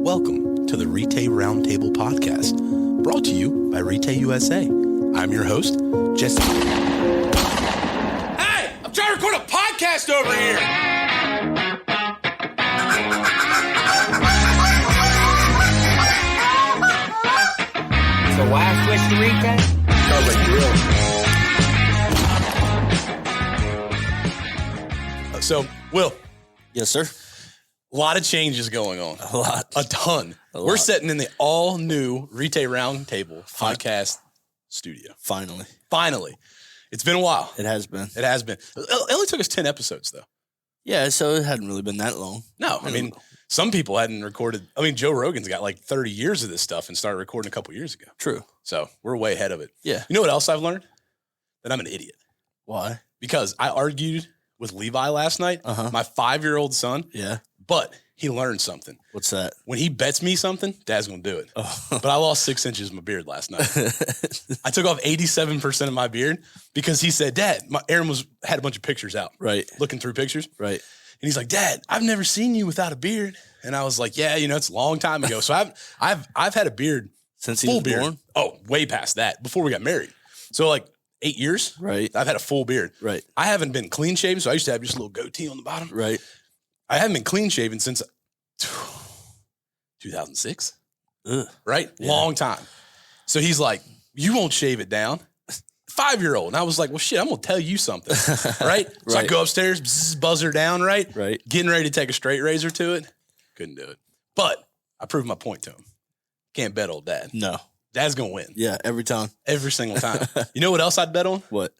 Welcome to the Retay Roundtable podcast, brought to you by Retay USA. I'm your host, Jesse. Hey, I'm trying to record a podcast over here. So why switch to Retay? Sounds like you will. So, Will, Yes, sir. a lot of changes going on. A lot. A ton. We're sitting in the all-new Retay Roundtable podcast studio. Finally. It's been a while. It has been. It has been. It only took us 10 episodes, though. Yeah, so it hadn't really been that long. No, I mean, some people hadn't recorded. I mean, Joe Rogan's got like 30 years of this stuff and started recording a couple years ago. True. So we're way ahead of it. Yeah. You know what else I've learned? That I'm an idiot. Why? Because I argued with Levi last night, Uh-huh. my 5-year-old son, Yeah. but he learned something. What's that? When he bets me something, Dad's going to do it. Oh. But I lost 6 inches of my beard last night. I took off 87% of my beard because he said, Dad, Aaron had a bunch of pictures out. Right. Looking through pictures. Right. And he's like, Dad, I've never seen you without a beard. And I was like, yeah, it's a long time ago. So I've had a beard Since he full was beard. born? Oh, way past that, before we got married. So like 8 years, Right. I've had a full beard. Right. I haven't been clean shaven, so I used to have just a little goatee on the bottom. Right. I haven't been clean shaven since 2006. Ugh. Right? Yeah. Long time. So he's like, you won't shave it down. 5-year-old. And I was like, well, shit, I'm going to tell you something. Right? So I Right. go upstairs, buzz her down, right? Right. Getting ready to take a straight razor to it. Couldn't do it. But I proved my point to him. Can't bet old Dad. No. Dad's going to win. Yeah, every time. Every single time. You know what else I'd bet on? What?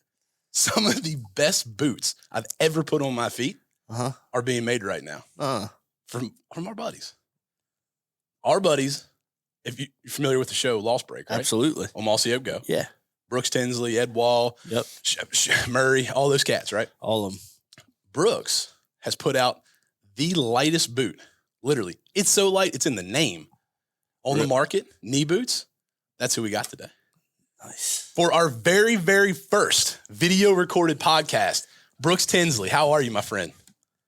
Some of the best boots I've ever put on my feet Uh-huh. are being made right now Uh, from our buddies. Our buddies, if you're familiar with the show Lost Break, right? absolutely. On Mossy Go. Yeah. Brooks Tinsley, Ed Wall, Yep. Murray, all those cats, right? All of them. Brooks has put out the lightest boot. Literally. It's so light, it's in the name. On the Really? market, knee boots. That's who we got today. Nice. For our very, very first video recorded podcast, Brooks Tinsley, how are you, my friend?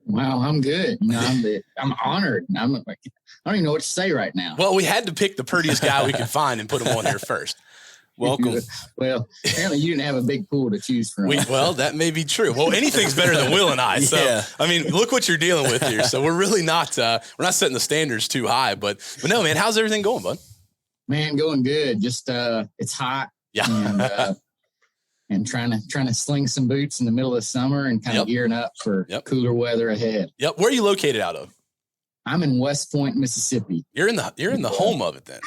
Wow, I'm good. I'm honored. I don't even know what to say right now. Well, we had to pick the prettiest guy we could find and put him on here first. Welcome. Well, apparently you didn't have a big pool to choose from. Well, that may be true. Well, anything's better than Will and I. So, Yeah. I mean, look what you're dealing with here. So we're really not, we're not setting the standards too high, but no, man, how's everything going, bud? Man, going good. Just it's hot. Yeah. And trying to sling some boots in the middle of summer and kind of Yep. gearing up for Yep. cooler weather ahead. Yep. Where are you located out of? I'm in West Point, Mississippi. You're in the home of it then.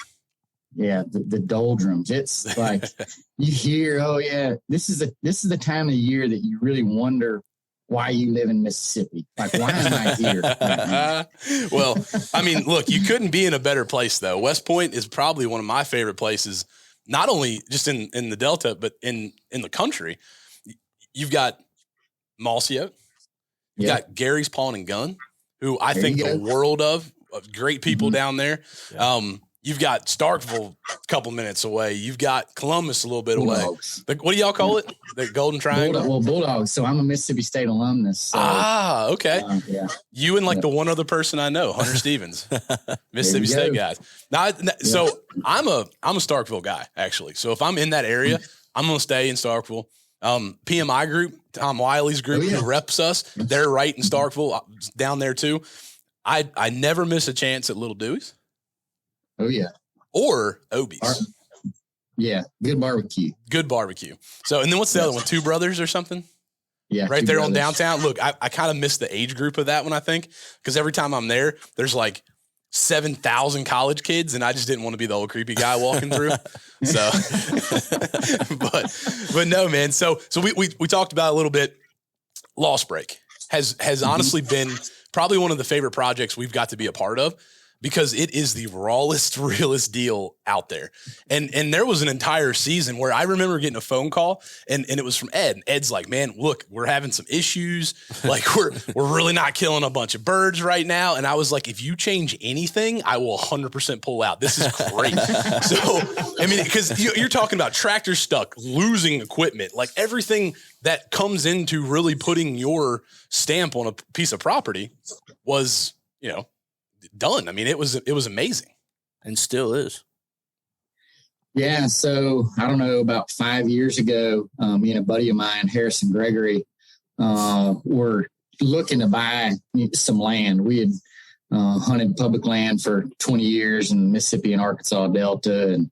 Yeah, the doldrums. It's like you hear, oh yeah, this is the time of the year that you really wonder why you live in Mississippi. Like, why am I here? right now? Well, I mean, look, you couldn't be in a better place though. West Point is probably one of my favorite places, not only just in the Delta, but in the country. You've got Malcio, you've Yeah. got Gary's Pawn and Gun, who I There think you the go. world of great people Mhm. down there. Yeah. You've got Starkville a couple minutes away. You've got Columbus a little bit away. Bulldogs. What do y'all call it? The Golden Triangle? Bulldogs. So I'm a Mississippi State alumnus. So, Okay. yeah. You and like Yeah. the one other person I know, Hunter Stevens, Mississippi There State you go. guys. Now, so I'm a Starkville guy actually. So if I'm in that area, I'm gonna stay in Starkville. PMI group, Tom Wiley's group, Oh, yeah. who reps us, they're right in Starkville, down there too. I never miss a chance at Little Dewey's Oh yeah. or Obie's. Yeah. Good barbecue. Good barbecue. So, and then what's the other one? Two Brothers or something? Yeah. Right Two there on Brothers. downtown. Look, I kind of miss the age group of that one, I think, because every time I'm there, there's like 7,000 college kids, and I just didn't want to be the old creepy guy walking through. So, but no, man. So we talked about a little bit. Lost Break has honestly been probably one of the favorite projects we've got to be a part of, because it is the rawest, realest deal out there. And there was an entire season where I remember getting a phone call and it was from Ed. And Ed's like, man, look, we're having some issues. Like we're really not killing a bunch of birds right now. And I was like, if you change anything, I will 100% pull out. This is great. So, I mean, because you're talking about tractor stuck, losing equipment, like everything that comes into really putting your stamp on a piece of property was, done. I mean, it was amazing. And still is. Yeah. So I don't know, about 5 years ago, me and a buddy of mine, Harrison Gregory, were looking to buy some land. We had hunted public land for 20 years in the Mississippi and Arkansas Delta, and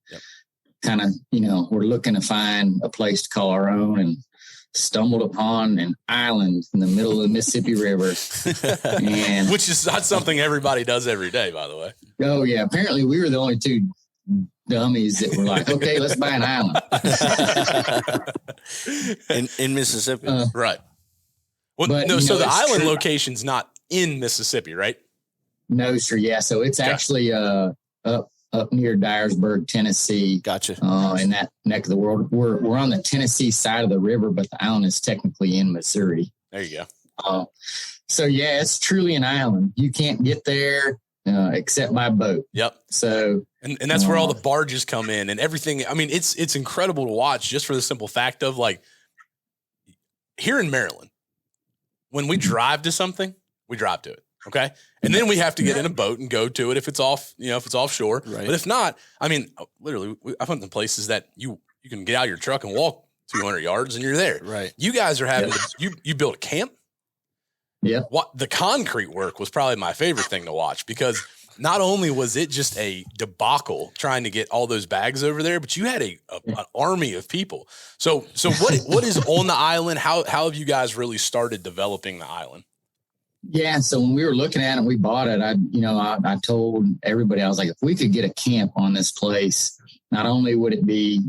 kind of, we're looking to find a place to call our own, and stumbled upon an island in the middle of the Mississippi River. And which is not something everybody does every day, by the way. Oh yeah. Apparently we were the only two dummies that were like, okay, let's buy an island. in Mississippi. Right. Well, but, no, so the island true. Location's not in Mississippi, right? No, sir. Yeah. So it's actually up near Dyersburg, Tennessee. Gotcha. In that neck of the world. We're on the Tennessee side of the river, but the island is technically in Missouri. There you go. So yeah, it's truly an island. You can't get there except by boat. Yep. So and that's where all the barges come in and everything. I mean, it's incredible to watch, just for the simple fact of, like, here in Maryland, when we drive to something, we drive to it. Okay. And then we have to get in a boat and go to it if it's off, if it's offshore. Right. But if not, I mean, literally, I've hunted in places that you can get out of your truck and walk 200 yards and you're there. Right. You guys are having you built a camp. Yeah. What the concrete work was probably my favorite thing to watch, because not only was it just a debacle trying to get all those bags over there, but you had an army of people. So what is on the island? How have you guys really started developing the island? Yeah. So when we were looking at it, we bought it. I told everybody, I was like, if we could get a camp on this place, not only would it be,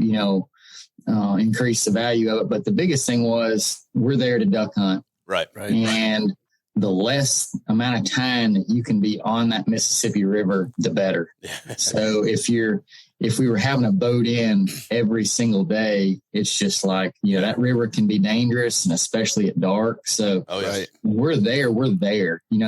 increase the value of it, but the biggest thing was we're there to duck hunt. Right. And the less amount of time that you can be on that Mississippi River, the better. So if we were having a boat in every single day, it's just like, that river can be dangerous, and especially at dark. So when we're there,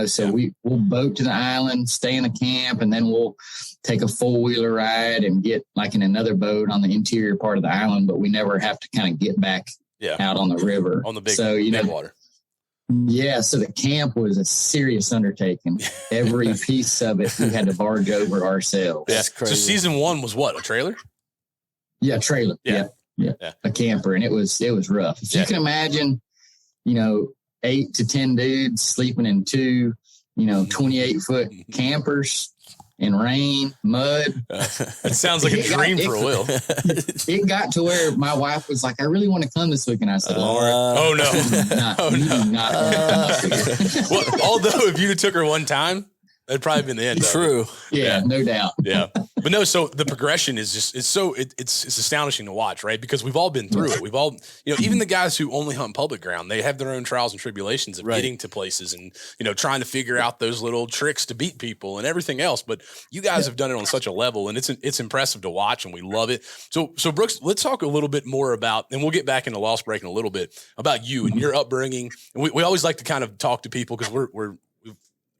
so we'll boat to the island, stay in the camp, and then we'll take a 4-wheeler ride and get like in another boat on the interior part of the island, but we never have to kind of get back out on the river. On the big water. Yeah, so the camp was a serious undertaking. Every piece of it we had to barge over ourselves. That's crazy. So season 1 was what, a trailer? Yeah, trailer. Yeah. A camper, and it was rough. If you can imagine, 8 to 10 dudes sleeping in 2, 28-foot campers in rain, mud. It sounds like a dream for Will. It got to where my wife was like, I really want to come this week. And I said, Laura, oh no. Well, although if you took her one time, that'd probably been the end. True. Yeah, no doubt. Yeah. But no, so the progression is just, it's astonishing to watch, right? Because we've all been through it. We've all, even the guys who only hunt public ground, they have their own trials and tribulations of getting to places and, trying to figure out those little tricks to beat people and everything else. But you guys have done it on such a level, and it's impressive to watch, and we love it. So Brooks, let's talk a little bit more about, and we'll get back into Lost Break in a little bit, about you and your upbringing. And we always like to kind of talk to people, because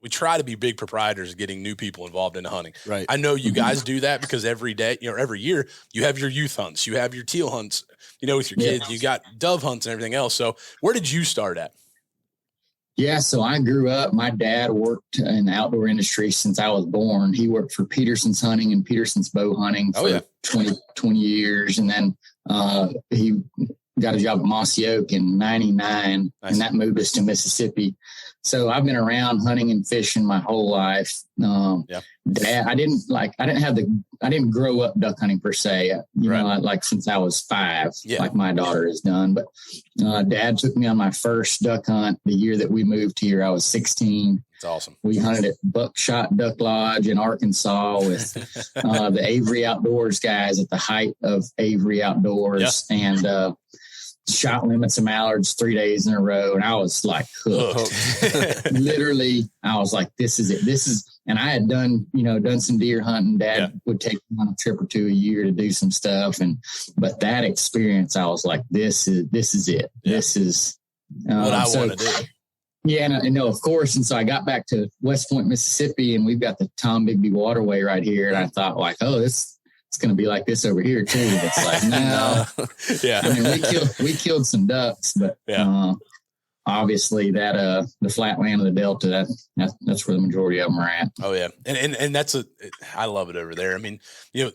we try to be big proprietors, getting new people involved in hunting. Right. I know you guys do that, because every day, every year you have your youth hunts, you have your teal hunts, with your kids, you got dove hunts and everything else. So where did you start at? Yeah. So I grew up, my dad worked in the outdoor industry since I was born. He worked for Peterson's Hunting and Peterson's Bow Hunting for 20 years. And then he got a job at Mossy Oak in 99, and that moved us to Mississippi. So I've been around hunting and fishing my whole life. Dad, I didn't grow up duck hunting per se, like since I was 5, like my daughter has done. But Dad took me on my first duck hunt the year that we moved here. I was 16. That's awesome. We hunted at Buckshot Duck Lodge in Arkansas with the Avery Outdoors guys at the height of Avery Outdoors, and shot limits and mallards 3 days in a row, and I was like hooked. Literally, I was like, this is it. And I had done some deer hunting. Dad would take me on a trip or 2 a year to do some stuff, but that experience, I was like, this is it. This is what I want to do. Yeah, and of course. And so I got back to West Point, Mississippi, and we've got the Tom Bigby Waterway right here. And I thought, like, it's going to be like this over here too. It's like, no. Yeah. I mean, we killed some ducks, but obviously that the flatland of the Delta, that's where the majority of them are at. Oh yeah. And I love it over there. I mean,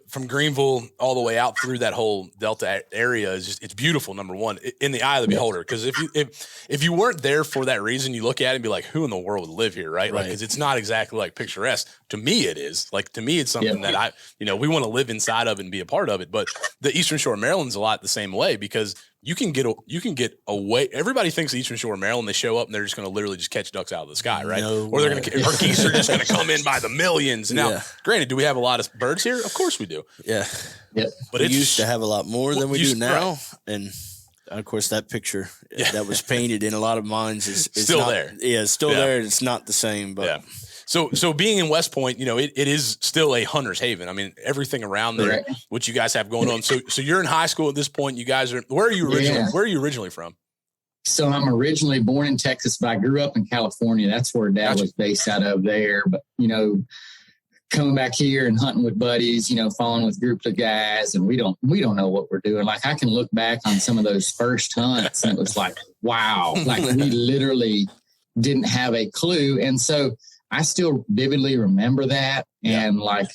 from Greenville all the way out through that whole Delta area is just, it's beautiful. Number one, in the eye of the beholder. Cause if you weren't there for that reason, you look at it and be like, who in the world would live here? Right. Like, cause it's not exactly like picturesque. To me, it is. Like, to me, it's something that we want to live inside of and be a part of it. But the Eastern Shore of Maryland's a lot the same way, because you can get away. Everybody thinks Eastern Shore of Maryland, they show up and they're just going to literally just catch ducks out of the sky, right? Or they're going to, or geese are just going to come in by the millions. Now, granted, do we have a lot of birds here? Of course we do. Yeah. But we used to have a lot more than we do now. Right. And of course, that picture that was painted in a lot of minds is still not, there. Yeah, it's still there. It's not the same, but So being in West Point, it is still a hunter's haven. I mean, everything around there, what you guys have going on. So you're in high school at this point. You guys are, where are you originally from? So I'm originally born in Texas, but I grew up in California. That's where Dad was based out of there. But, coming back here and hunting with buddies, falling with groups of guys, and we don't know what we're doing. Like, I can look back on some of those first hunts and it was like, wow, like we literally didn't have a clue. And so I still vividly remember that. And I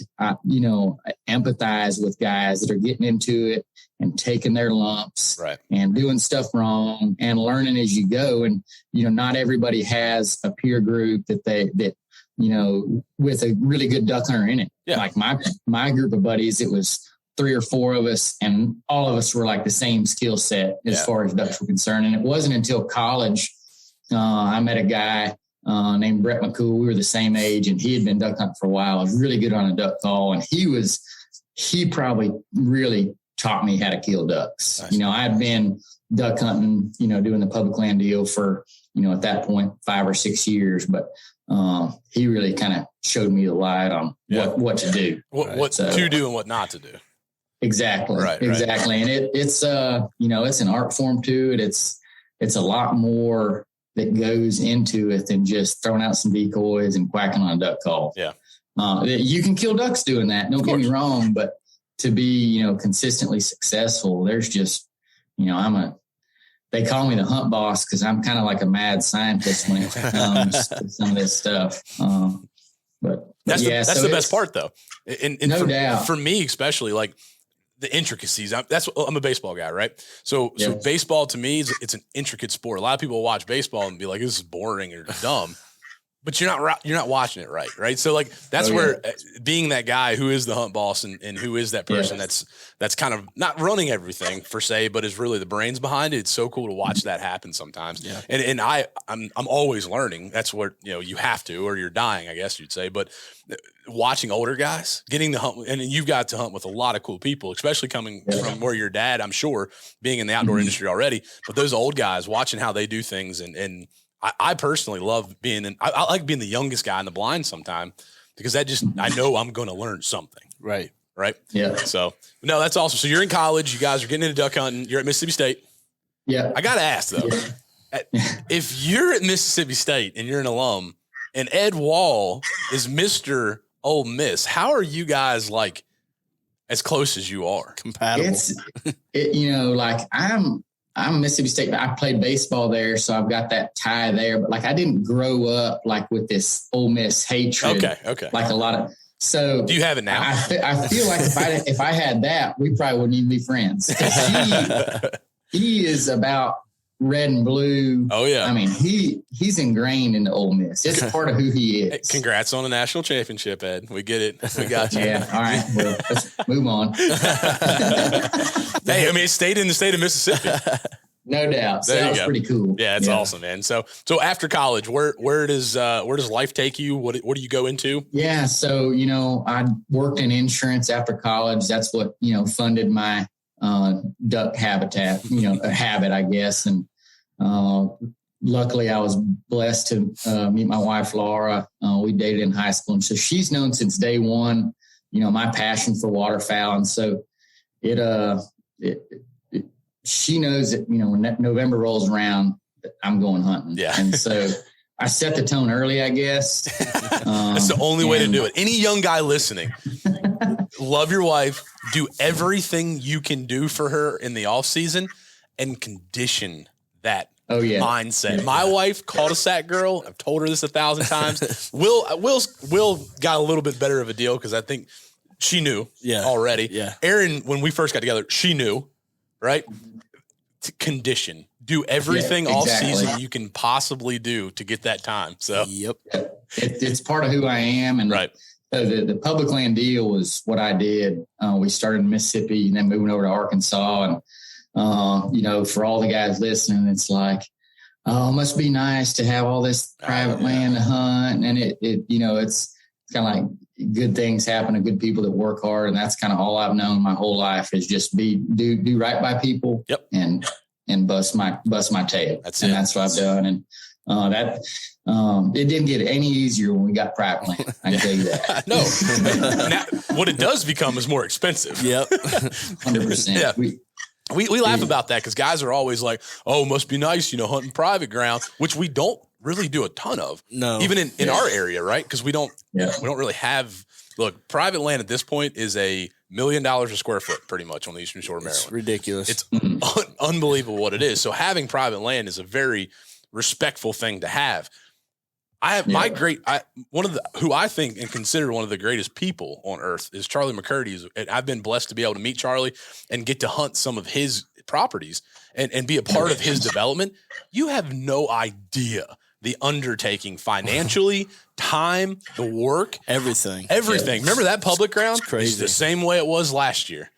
empathize with guys that are getting into it and taking their lumps and doing stuff wrong and learning as you go. And, not everybody has a peer group that with a really good duck hunter in it. Yeah. Like my group of buddies, it was 3 or 4 of us, and all of us were like the same skill set as far as ducks were concerned. And it wasn't until college, I met a guy named Brett McCool. We were the same age, and he had been duck hunting for a while. I was really good on a duck call, and he probably really taught me how to kill ducks. Nice. I had been duck hunting, doing the public land deal for, at that point, 5 or 6 years, but he really kind of showed me the light on what to do. What to do and what not to do. Exactly. Exactly. And it's it's an art form to it. It's a lot more that goes into it than just throwing out some decoys and quacking on a duck call. Yeah. You can kill ducks doing that. Don't get me wrong, but to be, consistently successful, there's just, they call me the hunt boss because I'm kind of like a mad scientist when it comes to some of this stuff. But that's the best part, though. And no doubt. For me, especially, like the intricacies. I'm a baseball guy, right? So baseball to me it's an intricate sport. A lot of people watch baseball and be like, "This is boring or dumb." But you're not watching it right? So like that's where being that guy who is the hunt boss and who is that person that's kind of not running everything per se, but is really the brains behind it. It's so cool to watch that happen sometimes. Yeah. And I'm always learning. That's what you have to, or you're dying, I guess you'd say. But watching older guys getting to hunt, and you've got to hunt with a lot of cool people, especially coming from where your dad, I'm sure, being in the outdoor industry already. But those old guys, watching how they do things and I personally love I like being the youngest guy in the blind sometime because I know I'm going to learn something. Right. Yeah. So no, that's awesome. So you're in college, you guys are getting into duck hunting. You're at Mississippi State. Yeah. I got to ask though, if you're at Mississippi State and you're an alum and Ed Wall is Mr. Ole Miss, how are you guys like as close as you are? Compatible. I'm Mississippi State. I played baseball there, so I've got that tie there. But I didn't grow up with this Ole Miss hatred. Okay. Like a lot of. So do you have it now? I feel like if I had that, we probably wouldn't even be friends. He is about red and blue. Oh yeah. I mean, he's ingrained in the Ole Miss. It's part of who he is. Hey, congrats on the national championship, Ed. We get it. We got you. Yeah. All right. Well, let's move on. Hey, I mean, it stayed in the state of Mississippi. No doubt. So that was pretty cool. Yeah, it's awesome, man. So after college, where does life take you? What do you go into? Yeah. So, I worked in insurance after college. That's what, funded my duck habitat, a habit, I guess. And luckily I was blessed to meet my wife, Laura. We dated in high school. And so she's known since day one, my passion for waterfowl. And so she knows that, when November rolls around, I'm going hunting. Yeah. And so I set the tone early, I guess. That's the only way to do it. Any young guy listening, love your wife, do everything you can do for her in the off season and condition that Oh yeah. mindset. Yeah. My wife, cul-de-sac girl. I've told her this 1,000 times. Will got a little bit better of a deal because I think she knew already. Yeah. Erin, when we first got together, she knew, right? Condition. Do everything all season you can possibly do to get that time. So yep. It's part of who I am. And right. The public land deal was what I did. We started in Mississippi and then moving over to Arkansas. And, for all the guys listening, it's like, oh, it must be nice to have all this private land to hunt. And it's kind of like good things happen to good people that work hard. And that's kind of all I've known my whole life is just do right by people and bust my tail. That's what I've done. And it didn't get any easier when we got private land. I can tell you that. No. Now, what it does become is more expensive. Yep. 100%. Yeah. We laugh about that because guys are always like, oh, must be nice, hunting private ground, which we don't really do a ton of. No. Even in our area, right? Because we don't really have private land at this point is $1 million a square foot pretty much on the Eastern Shore of Maryland. It's ridiculous. It's unbelievable what it is. So having private land is a very respectful thing to have. I have who I think and consider one of the greatest people on earth is Charlie McCurdy. And I've been blessed to be able to meet Charlie and get to hunt some of his properties and be a part of his development. You have no idea the undertaking financially, time, the work, everything. Remember that public ground? It's crazy. It's the same way it was last year.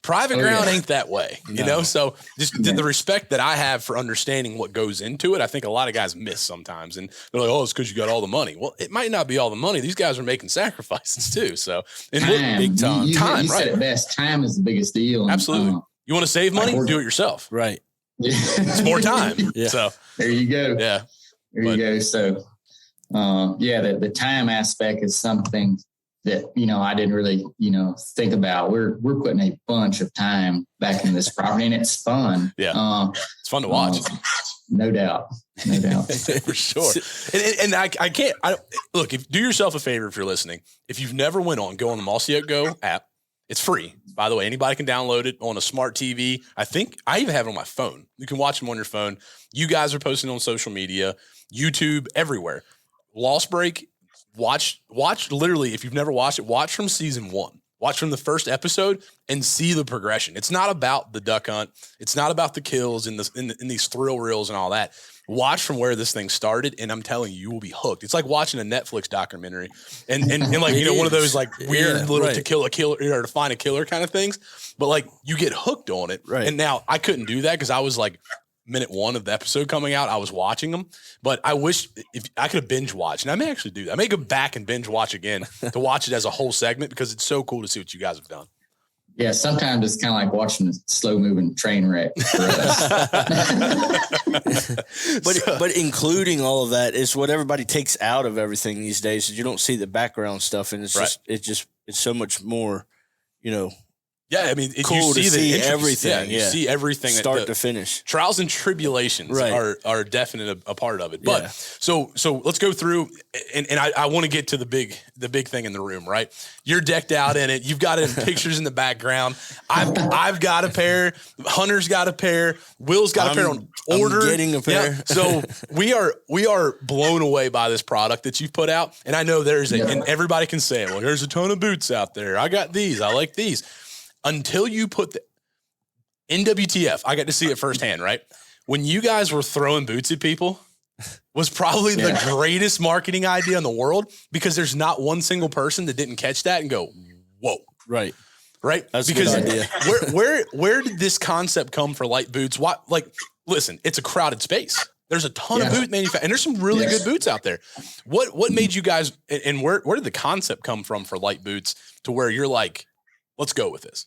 Private ground ain't that way, So just the respect that I have for understanding what goes into it, I think a lot of guys miss sometimes. And they're like, oh, it's because you got all the money. Well, it might not be all the money. These guys are making sacrifices too. So big time. You said it best. Time is the biggest deal. Absolutely. You want to save money? Do it yourself. Right. It's more time. So there you go. Yeah. There you go. So, the time aspect is something that, I didn't really, think about. We're putting a bunch of time back in this property and it's fun. Yeah. It's fun to watch. No doubt. For sure. And I can't, do yourself a favor if you're listening. If you've never went on, go on the Mossy Oak Go app. It's free. By the way, anybody can download it on a smart TV. I think I even have it on my phone. You can watch them on your phone. You guys are posting on social media, YouTube, everywhere. Lost Break. Watch literally, if you've never watched it, watch from season 1. Watch from the first episode and see the progression. It's not about the duck hunt. It's not about the kills in these thrill reels and all that. Watch from where this thing started, and I'm telling you, you will be hooked. It's like watching a Netflix documentary and like, one of those like weird little to kill a killer or to find a killer kind of things. But like you get hooked on it. Right. And now I couldn't do that because I was like, minute 1 of the episode coming out, I was watching them, but I wish if I could have binge watched, and I may actually do that. I may go back and binge watch again to watch it as a whole segment because it's so cool to see what you guys have done. Yeah, sometimes it's kind of like watching a slow moving train wreck for us. but including all of that is what everybody takes out of everything these days. Is you don't see the background stuff, and it's so much more, Yeah, I mean, cool you see everything. Yeah, you see everything start to finish. Trials and tribulations are definitely a part of it. But so let's go through, and I want to get to the big thing in the room. Right, you're decked out in it. You've got it in pictures in the background. I've got a pair. Hunter's got a pair. Will's got a pair on order. I'm getting a pair. Yeah. So we are blown away by this product that you've put out, and I know and everybody can say, well, there's a ton of boots out there. I got these. I like these. Until you put the NWTF, I got to see it firsthand, right? When you guys were throwing boots at people was probably the greatest marketing idea in the world because there's not one single person that didn't catch that and go, whoa. Right. That's because a good idea. where did this concept come for Lite boots? Listen, it's a crowded space. There's a ton of boot manufacturers, and there's some really good boots out there. What made you guys, and where did the concept come from for Lite boots to where you're like, let's go with this?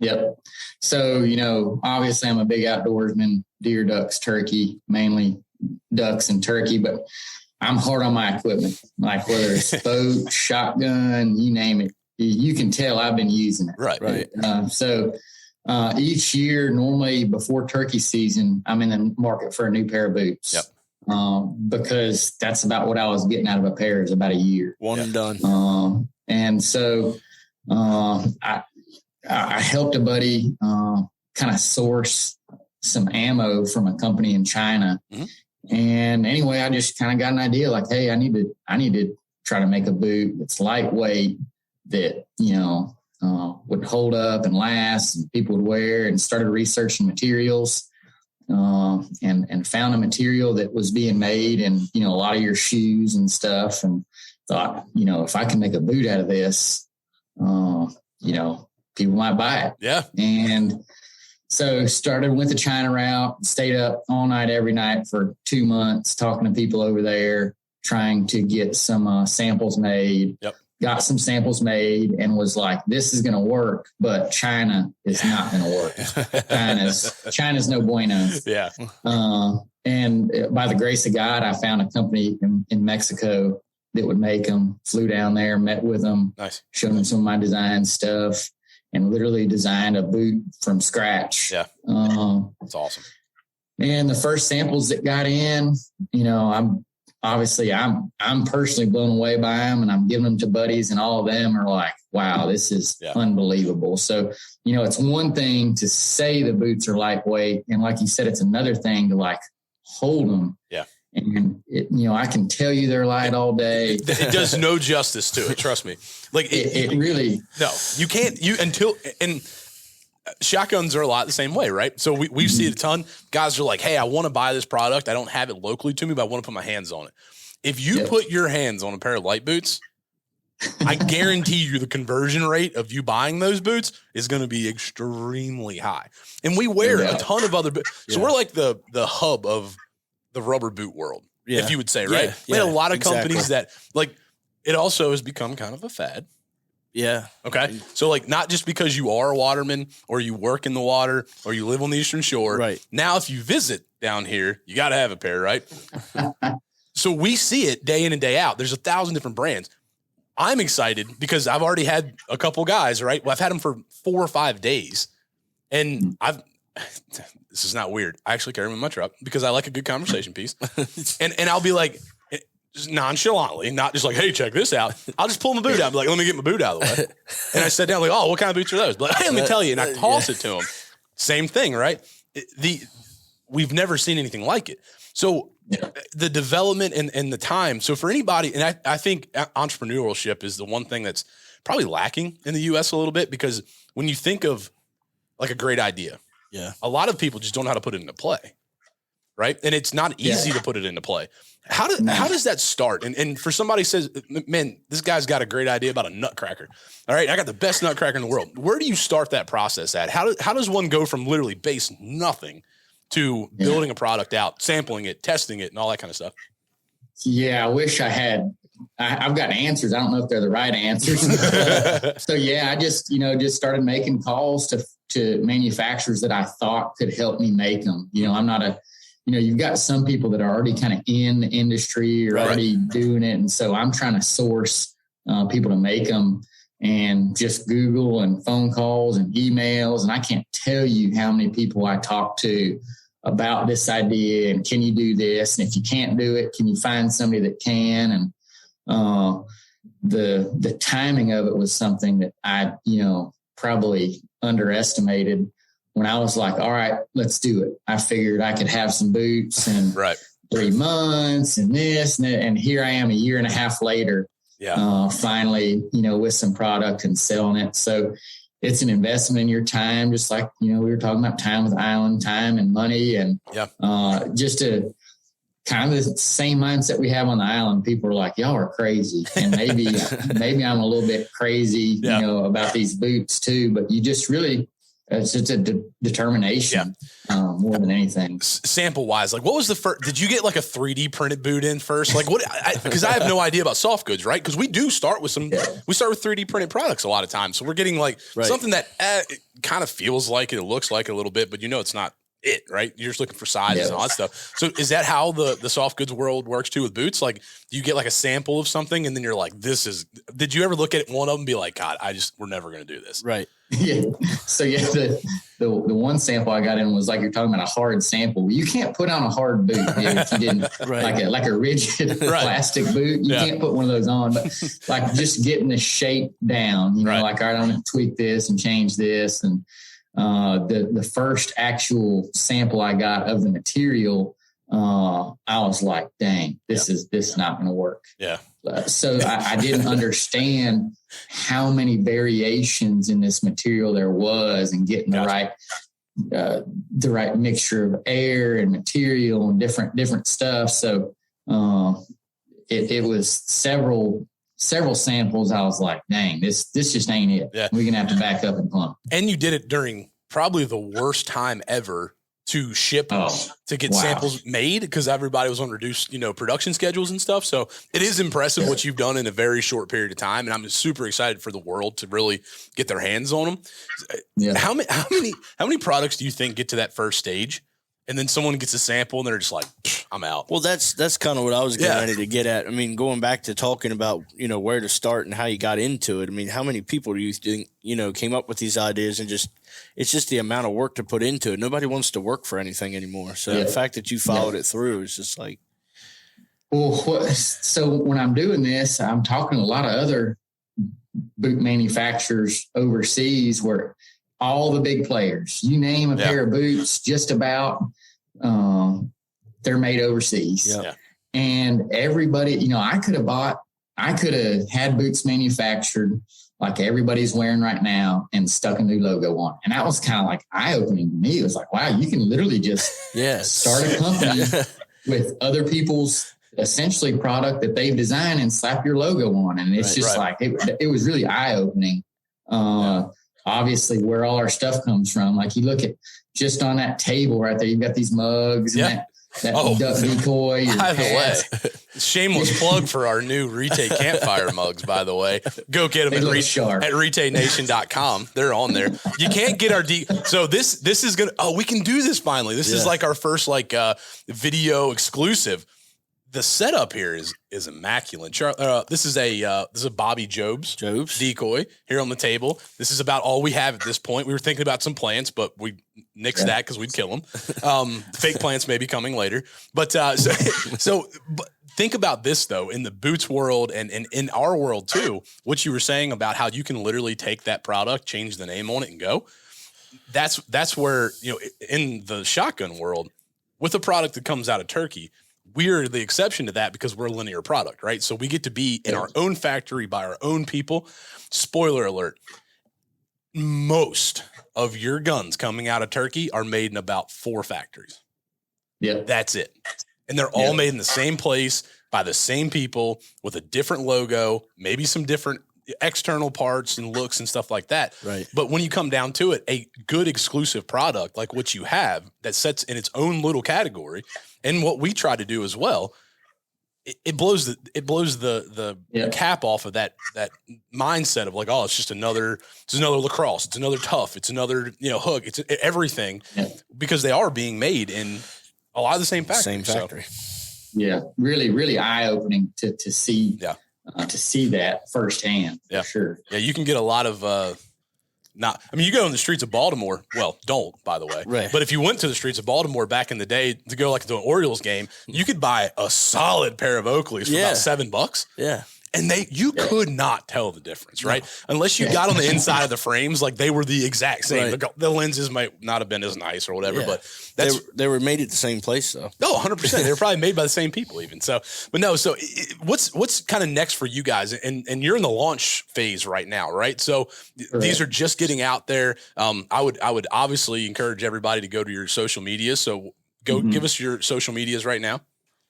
Yep. So, obviously I'm a big outdoorsman, deer, ducks, turkey, mainly ducks and turkey, but I'm hard on my equipment, like whether it's boat, shotgun, you name it. You can tell I've been using it. Right. So each year, normally before turkey season, I'm in the market for a new pair of boots. Yep. Because that's about what I was getting out of a pair is about a year. One and done. And so I helped a buddy kind of source some ammo from a company in China. Mm-hmm. And anyway, I just kind of got an idea like, hey, I need to try to make a boot that's lightweight, that, would hold up and last and people would wear, and started researching materials, and found a material that was being made in, a lot of your shoes and stuff, and thought, if I can make a boot out of this, people might buy it. Yeah. And so went the China route, stayed up all night, every night for 2 months, talking to people over there, trying to get some samples made. Yep. Got some samples made and was like, this is going to work, but China is not going to work. China's no bueno. Yeah. And by the grace of God, I found a company in Mexico that would make them. Flew down there, met with them, nice, showed them some of my design stuff, and literally designed a boot from scratch. Yeah. That's awesome. And the first samples that got in, I'm personally blown away by them, and I'm giving them to buddies, and all of them are like, wow, this is unbelievable. So, it's one thing to say the boots are lightweight. And like you said, it's another thing to like hold them. Yeah. And I can tell you they're light all day. It does no justice to it. Trust me. Like it really, no, you can't, and shotguns are a lot the same way, right? So we see it a ton. Guys are like, hey, I want to buy this product. I don't have it locally to me, but I want to put my hands on it. If you put your hands on a pair of Lite boots, I guarantee you the conversion rate of you buying those boots is going to be extremely high. And we wear a ton of other boots. So we're like the hub of the rubber boot world, if you would say, right? We had a lot of companies that, like, it also has become kind of a fad. Yeah. Okay. So, like, not just because you are a waterman or you work in the water or you live on the Eastern Shore. Right. Now, if you visit down here, you got to have a pair, right? So we see it day in and day out. There's 1,000 different brands. I'm excited because I've already had a couple guys, right? Well, I've had them for 4 or 5 days, and this is not weird. I actually carry them in my truck because I like a good conversation piece. and I'll be like, just nonchalantly, not just like, hey, check this out. I'll just pull my boot out and be like, let me get my boot out of the way. And I sit down like, oh, what kind of boots are those? But like, hey, let me tell you. And I toss it to them. Same thing, right? We've never seen anything like it. So the development and the time. So for anybody, and I think entrepreneurship is the one thing that's probably lacking in the U.S. a little bit, because when you think of like a great idea, a lot of people just don't know how to put it into play, right? And it's not easy to put it into play. How does that start? And for somebody says, man, this guy's got a great idea about a nutcracker. All right, I got the best nutcracker in the world. Where do you start that process at? How does one go from literally base nothing to building a product out, sampling it, testing it, and all that kind of stuff? Yeah, I wish I had. I've got answers. I don't know if they're the right answers. So I just started making calls to manufacturers that I thought could help me make them. I'm not you've got some people that are already kind of in the industry or already doing it. And so I'm trying to source people to make them, and just Google and phone calls and emails. And I can't tell you how many people I talk to about this idea, and can you do this? And if you can't do it, can you find somebody that can? And the timing of it was something that I, probably underestimated. When I was like, all right, let's do it. I figured I could have some boots in 3 months and this and that. And here I am a year and a half later, finally, with some product and selling it. So it's an investment in your time, just like, we were talking about time with Island, time and money, and just a kind of the same mindset we have on the island. People are like, y'all are crazy. And maybe I'm a little bit crazy, about these boots too, but you just really, it's just a determination more than anything. Sample wise, like, what was the first? Did you get like a 3D printed boot in first? Like, what? Because I have no idea about soft goods, right? Because we do start with we start with 3D printed products a lot of times. So we're getting like something that it kind of feels like it looks like a little bit, but it's not it, right? You're just looking for sizes and all that stuff. So is that how the soft goods world works too with boots? Like, you get like a sample of something and then you're like, did you ever look at one of them and be like, God, we're never going to do this. Right. Yeah. So the one sample I got in was like, you're talking about a hard sample. You can't put on a hard boot if you didn't like a rigid plastic boot. You can't put one of those on, but like just getting the shape down, like, all right, I'm going to tweak this and change this. And the first actual sample I got of the material, I was like, dang, this is not going to work. Yeah. So I didn't understand how many variations in this material there was, and getting the right mixture of air and material and different stuff. So it was several samples. I was like, dang, this just ain't it. Yeah. We're gonna have to back up and plumb. And you did it during probably the worst time ever to ship to get samples made, because everybody was on reduced, production schedules and stuff. So it is impressive what you've done in a very short period of time. And I'm super excited for the world to really get their hands on them. Yeah. How many products do you think get to that first stage, and then someone gets a sample and they're just like, I'm out? Well, that's kind of what I was getting ready to get at. I mean, going back to talking about, where to start and how you got into it. I mean, how many people do you think, came up with these ideas, and it's just the amount of work to put into it. Nobody wants to work for anything anymore. So the fact that you followed it through is just like. Well, so when I'm doing this, I'm talking to a lot of other boot manufacturers overseas, where all the big players, you name a pair of boots, just about, they're made overseas. Yeah. And everybody, I could have had boots manufactured like everybody's wearing right now and stuck a new logo on. And that was kind of like eye-opening to me. It was like, wow, you can literally just start a company with other people's essentially product that they've designed and slap your logo on. And it's like, it was really eye-opening. Obviously where all our stuff comes from. Like, you look at just on that table right there, you've got these mugs and that duck decoy. By the way, shameless plug for our new Retay campfire mugs, by the way. Go get them at retaynation.com. They're on there. You can't get our so this is going to, we can do this finally. This is like our first video exclusive. The setup here is immaculate. This is a Bobby Job's decoy here on the table. This is about all we have at this point. We were thinking about some plants, but we nixed that because we'd kill them. Fake plants may be coming later. But so think about this, though, in the boots world and in our world, too, what you were saying about how you can literally take that product, change the name on it, and go. That's where, in the shotgun world, with a product that comes out of Turkey, we're the exception to that because we're a linear product, right? So we get to be in our own factory by our own people. Spoiler alert, most of your guns coming out of Turkey are made in about 4 factories. Yeah. That's it. And they're all made in the same place by the same people with a different logo, maybe some different external parts and looks and stuff like that. Right. But when you come down to it, a good exclusive product like what you have that sets in its own little category, and what we try to do as well, it blows the cap off of that mindset of like, oh, it's another lacrosse, it's another tough, it's another hook, it's everything, because they are being made in a lot of the same factory. So. Yeah, really, really eye opening to see. Yeah. To see that firsthand, for sure. Yeah, you can get a lot of you go in the streets of Baltimore. Well, don't, by the way. Right. But if you went to the streets of Baltimore back in the day to go to an Orioles game, you could buy a solid pair of Oakleys for about $7. Yeah. And you could not tell the difference, right? No. Unless you got on the inside of the frames, like they were the exact same. Right. The lenses might not have been as nice or whatever, but they were made at the same place, though. Oh, 100%. They were probably made by the same people, even. So, but no. So, what's kind of next for you guys? And you're in the launch phase right now, right? So, these are just getting out there. I would obviously encourage everybody to go to your social media. So, go give us your social medias right now.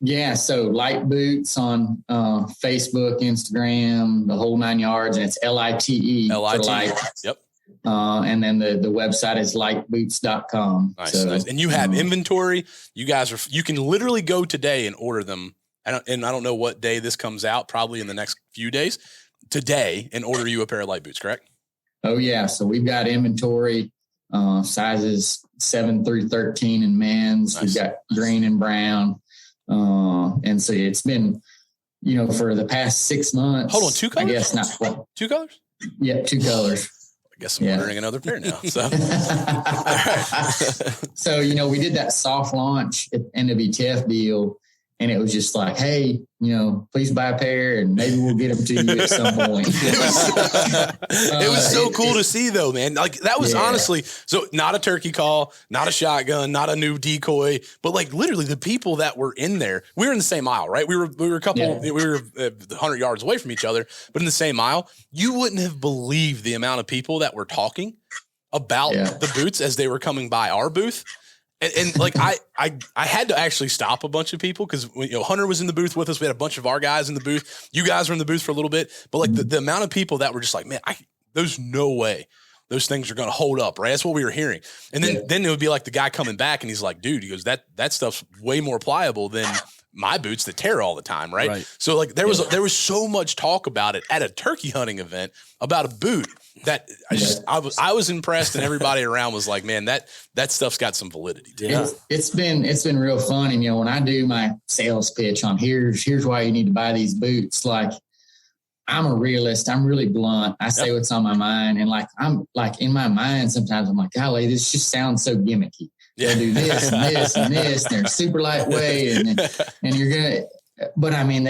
Yeah, so Lite Boots on Facebook, Instagram, the whole 9 yards, and it's Lite. Lite. Yep. And then the website is liteboots.com. Nice, nice. And you have inventory. You can literally go today and order them. I don't know what day this comes out, probably in the next few days, today, and order you a pair of Lite Boots, correct? Oh, yeah. So we've got inventory, sizes 7 through 13 in men's. Nice. We've got green and brown. And so it's been, for the past 6 months. Hold on, 2 colors? I guess not. Well, 2 colors? Yeah, 2 colors. I guess I'm ordering another pair now. So, so we did that soft launch at NWTF deal, And it was just like, hey, please buy a pair and maybe we'll get them to you at some point. It was so cool to see though, man. Like that was honestly, so not a turkey call, not a shotgun, not a new decoy, but like literally the people that were in there, we were in the same aisle, right? We were a couple, we were 100 yards away from each other, but in the same aisle. You wouldn't have believed the amount of people that were talking about the boots as they were coming by our booth. And like I had to actually stop a bunch of people because Hunter was in the booth with us. We had a bunch of our guys in the booth. You guys were in the booth for a little bit, but like the amount of people that were just like, man, there's no way those things are going to hold up, right? That's what we were hearing. And then it would be like the guy coming back and he's like, dude, he goes, that stuff's way more pliable than my boots that tear all the time, right? So like there was so much talk about it at a turkey hunting event about a boot that I was impressed, and everybody around was like, man, that stuff's got some validity to it. It's been real fun. And when I do my sales pitch on here's why you need to buy these boots, like I'm a realist. I'm really blunt. I say what's on my mind, and like I'm like in my mind sometimes I'm like, golly, this just sounds so gimmicky. They'll do this and this and this. And they're super lightweight, and you're gonna. But I mean,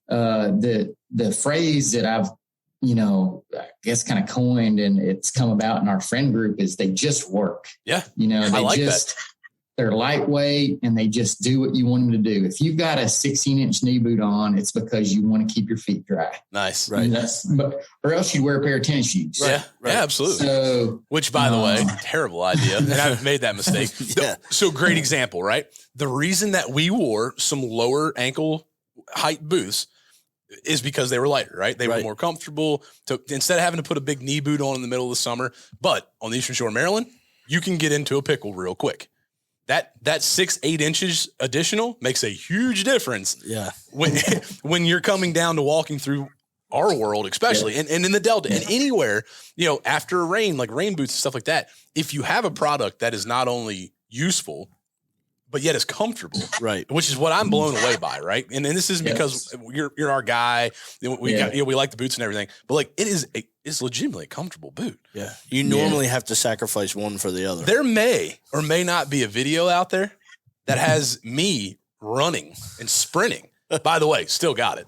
the phrase that I've I guess kind of coined and it's come about in our friend group is they just work. Yeah. I like that. They're lightweight and they just do what you want them to do. If you've got a 16-inch knee boot on, it's because you want to keep your feet dry. Nice. Right. Or else you'd wear a pair of tennis shoes. Right. Yeah, absolutely. So, which by the way, terrible idea. And I've made that mistake. So great example, right? The reason that we wore some lower ankle height boots is because they were lighter, right? They were more comfortable instead of having to put a big knee boot on in the middle of the summer. But on the Eastern Shore of Maryland, you can get into a pickle real quick. That 6-8 inches additional makes a huge difference. Yeah. When you're coming down to walking through our world, especially and in the Delta and anywhere, after a rain, like rain boots and stuff like that, if you have a product that is not only useful, but yet is comfortable, right? Which is what I'm blown away by, right? And this is because you're our guy. We like the boots and everything, but like it's legitimately a comfortable boot. Yeah, you normally have to sacrifice one for the other. There may or may not be a video out there that has me running and sprinting. By the way, still got it.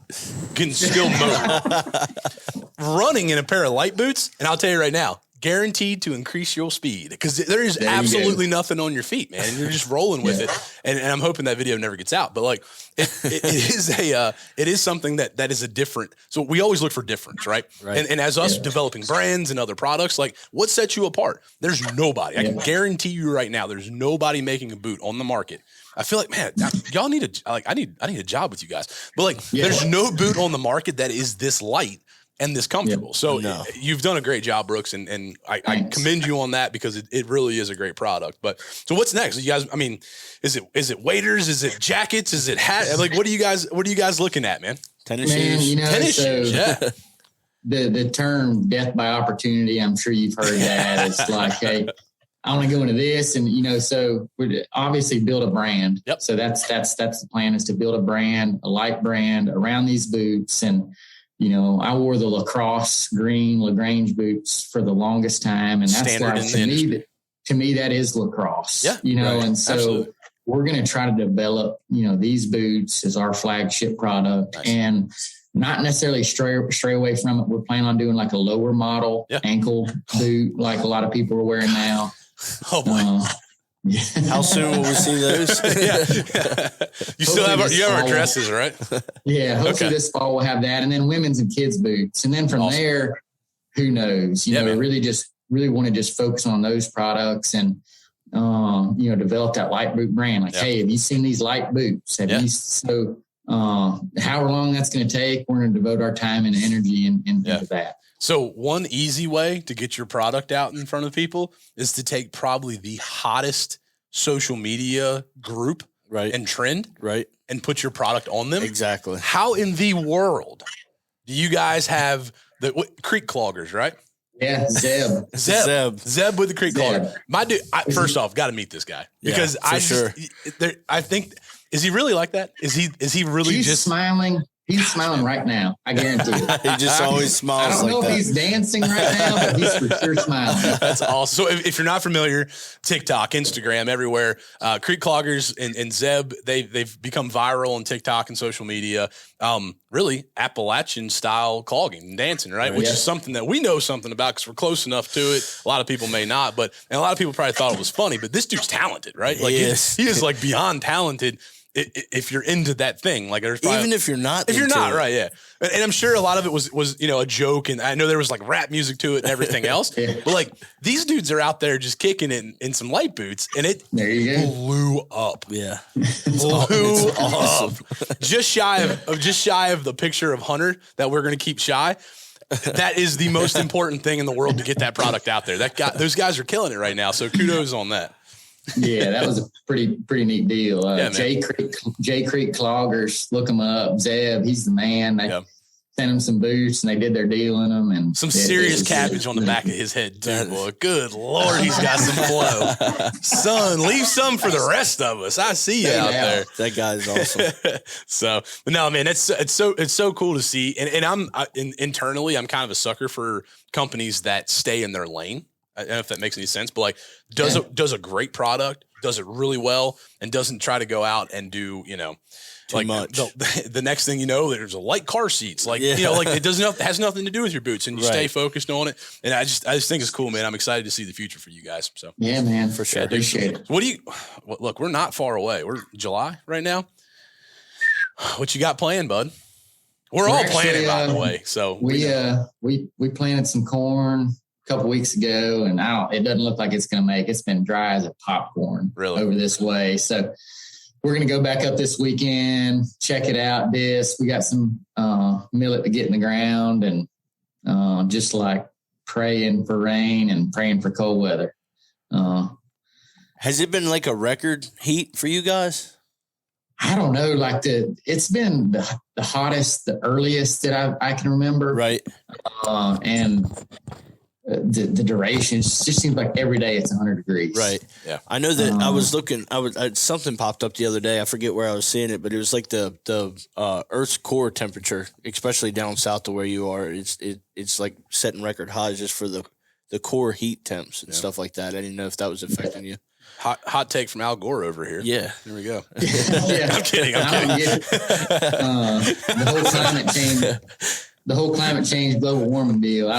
Can still move. Running in a pair of light boots, and I'll tell you right now, guaranteed to increase your speed because there is absolutely nothing on your feet, man. And you're just rolling with it. And I'm hoping that video never gets out. But like it is something that is a different. So we always look for difference, right? And as us developing brands and other products, like what sets you apart? There's nobody. I can guarantee you right now, there's nobody making a boot on the market. I feel like, man, y'all need I need a job with you guys. But like there's no boot on the market that is this light and this comfortable. So you've done a great job, Brooks, and I commend you on that because it really is a great product. But so what's next? You guys, I mean, is it waders? Is it jackets? Is it hat? Like, what are you guys looking at, man? Tennis shoes. Tennis shoes. Yeah. The term death by opportunity, I'm sure you've heard that. It's like, hey, I want to go into this. And, so we obviously build a brand. Yep. So that's the plan, is to build a brand, a light brand around these boots. And, I wore the lacrosse green LaGrange boots for the longest time. And that's like, to me, that is lacrosse, and so we're going to try to develop, these boots as our flagship product and not necessarily stray away from it. We're planning on doing like a lower model ankle boot, like a lot of people are wearing now. Oh boy. How soon will we see those? You still have our dresses, right? Yeah. Hopefully this fall we'll have that. And then women's and kids boots. And then from there, who knows, we really want to just focus on those products and, develop that light boot brand. Like, hey, have you seen these light boots? So however long that's going to take, we're going to devote our time and energy into that. So one easy way to get your product out in front of people is to take probably the hottest social media group and trend and put your product on them. Exactly. How in the world do you guys have the creek cloggers, right? Yeah, Zeb with the creek clogger. My dude, first off, got to meet this guy because I think, is he really like that? Is he really He's just smiling? He's smiling right now. I guarantee it. He just always smiles. I don't know if he's dancing right now, but he's for sure smiling. That's awesome. So if you're not familiar, TikTok, Instagram, everywhere, Creek Cloggers and Zeb, they've become viral on TikTok and social media. Really Appalachian style clogging and dancing, right? Which is something that we know something about because we're close enough to it. A lot of people may not, and a lot of people probably thought it was funny, but this dude's talented, right? Like he is like beyond talented. If you're into that thing, like there's probably, even if you're not, right, yeah. And I'm sure a lot of it was a joke, and I know there was like rap music to it and everything else. But like these dudes are out there just kicking it in some light boots, and it blew up. Yeah, blew up. Just shy of the picture of Hunter that we're gonna keep shy. That is the most important thing in the world to get that product out there. Those guys are killing it right now. So kudos on that. Yeah, that was a pretty neat deal. J Creek Cloggers, look him up. Zeb, he's the man. They sent him some boots and they did their deal in them. And some serious cabbage on the back of his head too, boy. Good Lord, he's got some flow. Son, leave some for the rest of us. I see you out there. That guy's awesome. So, but no, man, it's so cool to see. And internally, I'm kind of a sucker for companies that stay in their lane. I don't know if that makes any sense, but like does a great product, does it really well, and doesn't try to go out and do, too like much. The next thing you know, there's a Lite car seats, like like it has nothing to do with your boots, and you stay focused on it. And I just think it's cool, man. I'm excited to see the future for you guys. So yeah, man, for sure. Appreciate it. Look, we're not far away. We're July right now. What you got planned, bud? We're all planning, by the way. So we planted some corn a couple weeks ago, and it doesn't look like it's going to make. It's been dry as a popcorn over this way. So we're going to go back up this weekend, check it out. We got some millet to get in the ground, and just like praying for rain and praying for cold weather. Has it been like a record heat for you guys? I don't know. Like it's been the hottest, the earliest that I can remember. Right. And the duration just seems like every day it's 100 degrees. Right. Yeah. I know that I was looking, something popped up the other day. I forget where I was seeing it, but it was like the Earth's core temperature, especially down south to where you are. It's like setting record highs just for the core heat temps and stuff like that. I didn't know if that was affecting you. Hot take from Al Gore over here. Yeah. There we go. Yeah. I'm kidding. The whole climate change, global warming deal.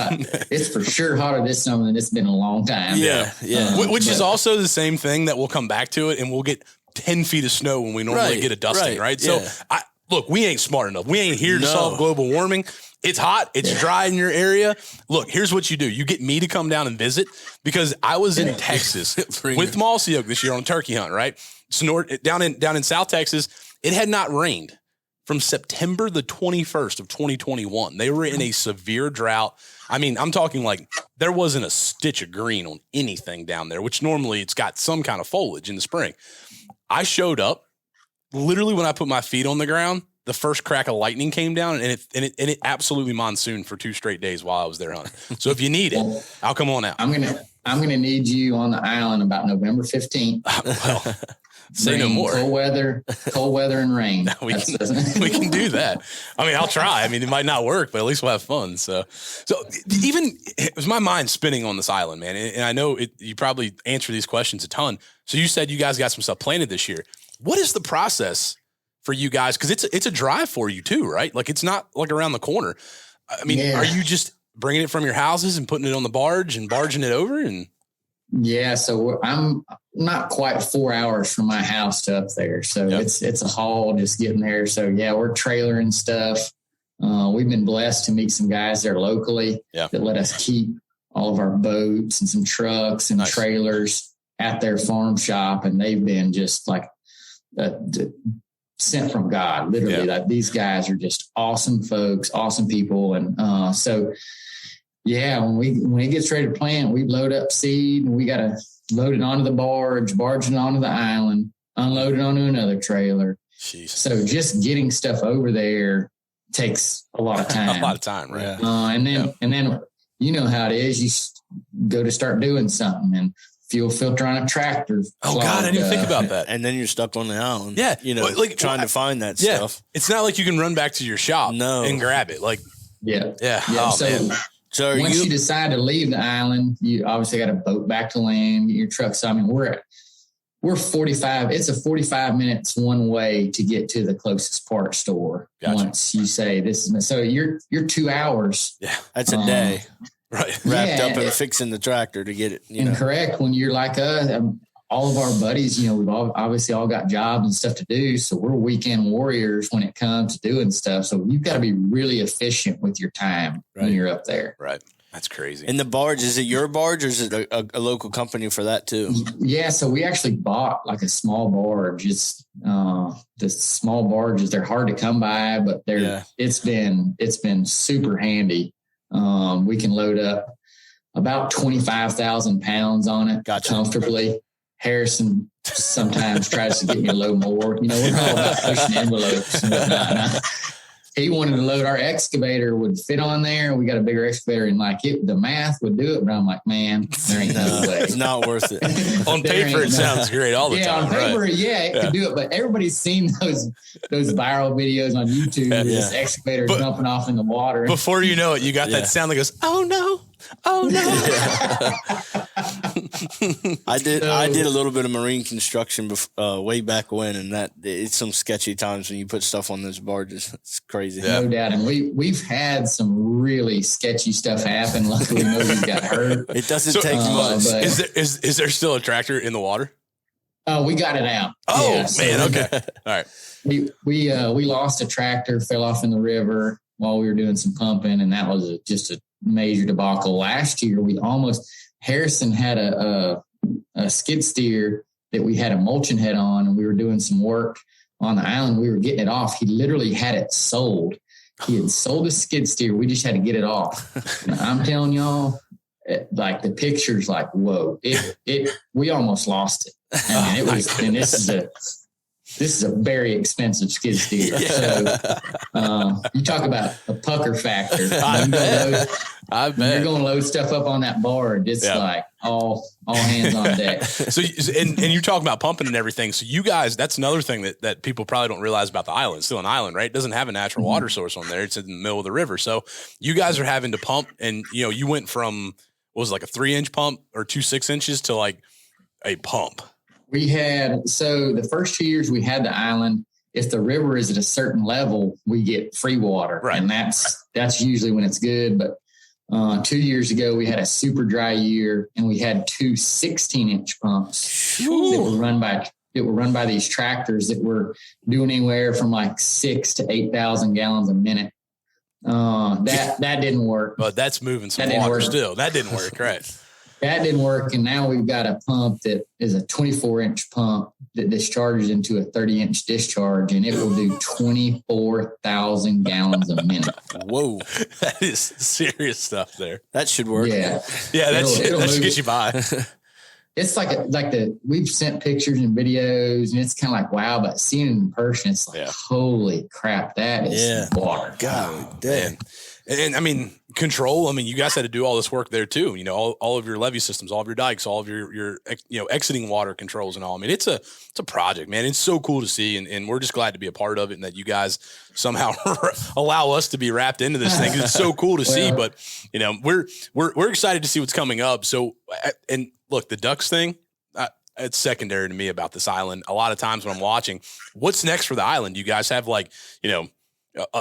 It's for sure hotter this summer than it's been in a long time. Yeah. Which is also the same thing that we'll come back to it, and we'll get 10 feet of snow when we normally get a dusting, right? Yeah. So look, we ain't smart enough. We ain't here to solve global warming. It's hot. It's dry in your area. Look, here's what you do. You get me to come down and visit, because I was in Texas with Mossy Oak this year on a turkey hunt, right? So down in South Texas, it had not rained from September the 21st of 2021. They were in a severe drought. I mean, I'm talking like there wasn't a stitch of green on anything down there, which normally it's got some kind of foliage in the spring. I showed up. Literally, when I put my feet on the ground, the first crack of lightning came down, and it absolutely monsooned for 2 straight days while I was there hunting. So if you need it, I'll come on out. I'm gonna need you on the island about November 15th. Well, say no more. Cold weather and rain. We can do that. I mean, I'll try. I mean, it might not work, but at least we'll have fun. So even it was my mind spinning on this island, man. And I know you probably answer these questions a ton. So you said you guys got some stuff planted this year. What is the process for you guys? Because it's a drive for you too, right? Like it's not like around the corner. I mean, Are you just bringing it from your houses and putting it on the barge and barging it over? And so I'm not quite 4 hours from my house to up there. So it's a haul just getting there. So we're trailering stuff. We've been blessed to meet some guys there locally that let us keep all of our boats and some trucks and trailers at their farm shop. And they've been just like sent from God, literally. Like these guys are just awesome folks, awesome people. And when it gets ready to plant, we load up seed and we got to load it onto the barge it onto the island, unload it onto another trailer. Jeez. So just getting stuff over there takes a lot of time. Right? And then you know how it is. You go to start doing something, and fuel filter on a tractor. Oh God, I didn't even think about that. And then you're stuck on the island. Yeah, like trying to find that stuff. It's not like you can run back to your shop and grab it. Like, yeah. Oh, man. So once you decide to leave the island, you obviously got to boat back to land, get your truck. So I mean, we're 45. It's a 45 minutes one way to get to the closest parts store. Gotcha. Once you say this is so you're 2 hours. Yeah, that's a day. Right. Wrapped up in fixing the tractor to get it. Correct. When you're like us, all of our buddies, we've obviously all got jobs and stuff to do. So we're weekend warriors when it comes to doing stuff. So you've got to be really efficient with your time when you're up there. Right. That's crazy. And the barge, is it your barge or is it a local company for that too? Yeah. So we actually bought like a small barge. It's the small barges, they're hard to come by, but it's been super handy. We can load up about 25,000 pounds on it comfortably. Harrison sometimes tries to get me to load more. We're all about pushing envelopes and whatnot. He wanted to load our excavator would fit on there. We got a bigger excavator and the math would do it. But I'm like, man, there ain't no way. It's not worth it. On paper, it sounds great all the time. On paper, it could do it. But everybody's seen those viral videos on YouTube with this excavator jumping off in the water. Before you know it, you got that sound that goes, oh no. Oh no! I did a little bit of marine construction way back when, and it's some sketchy times when you put stuff on those barges. It's crazy. No doubt, and we've had some really sketchy stuff happen. Luckily, nobody got hurt. It doesn't take much. Is there still a tractor in the water? Oh, we got it out. Oh man, okay, all right. We lost a tractor, fell off in the river while we were doing some pumping, and that was just a major debacle. Last year, Harrison had a skid steer that we had a mulching head on, and we were doing some work on the island. We were getting it off. He literally had it sold. He had sold a skid steer. We just had to get it off. And I'm telling y'all, like the pictures, like, whoa, we almost lost it. I mean, it was, and this is a very expensive skid steer. So you talk about a pucker factor. I bet. You're going to load stuff up on that barge. It's like all hands on deck. So, and you're talking about pumping and everything. So you guys, that's another thing that people probably don't realize about the island. It's still an island, right? It doesn't have a natural water source on there. It's in the middle of the river. So you guys are having to pump, and you went from, what was it, like a 3-inch pump or 2 6-inches to like a pump. We had, so the first 2 years we had the island, if the river is at a certain level, we get free water. Right. And that's usually when it's good. But 2 years ago, we had a super dry year, and we had 2 16-inch pumps that were run by these tractors that were doing anywhere from like 6,000 to 8,000 gallons a minute. That didn't work. But that's moving some water still. That didn't work, right? That didn't work, and now we've got a pump that is a 24-inch pump that discharges into a 30-inch discharge, and it will do 24,000 gallons a minute. Whoa. That is serious stuff there. That should work. Yeah. Yeah, that should get you by. It's we've sent pictures and videos, and it's kind of like, wow, but seeing it in person, it's like, holy crap, that is water. God damn. And I mean, control. I mean, you guys had to do all this work there too. All of your levee systems, all of your dikes, all of your exiting water controls and all. I mean, it's a project, man. It's so cool to see, and we're just glad to be a part of it, and that you guys somehow allow us to be wrapped into this thing. It's so cool to see. But we're excited to see what's coming up. So, and look, the ducks thing. It's secondary to me about this island. A lot of times when I'm watching, what's next for the island? You guys have an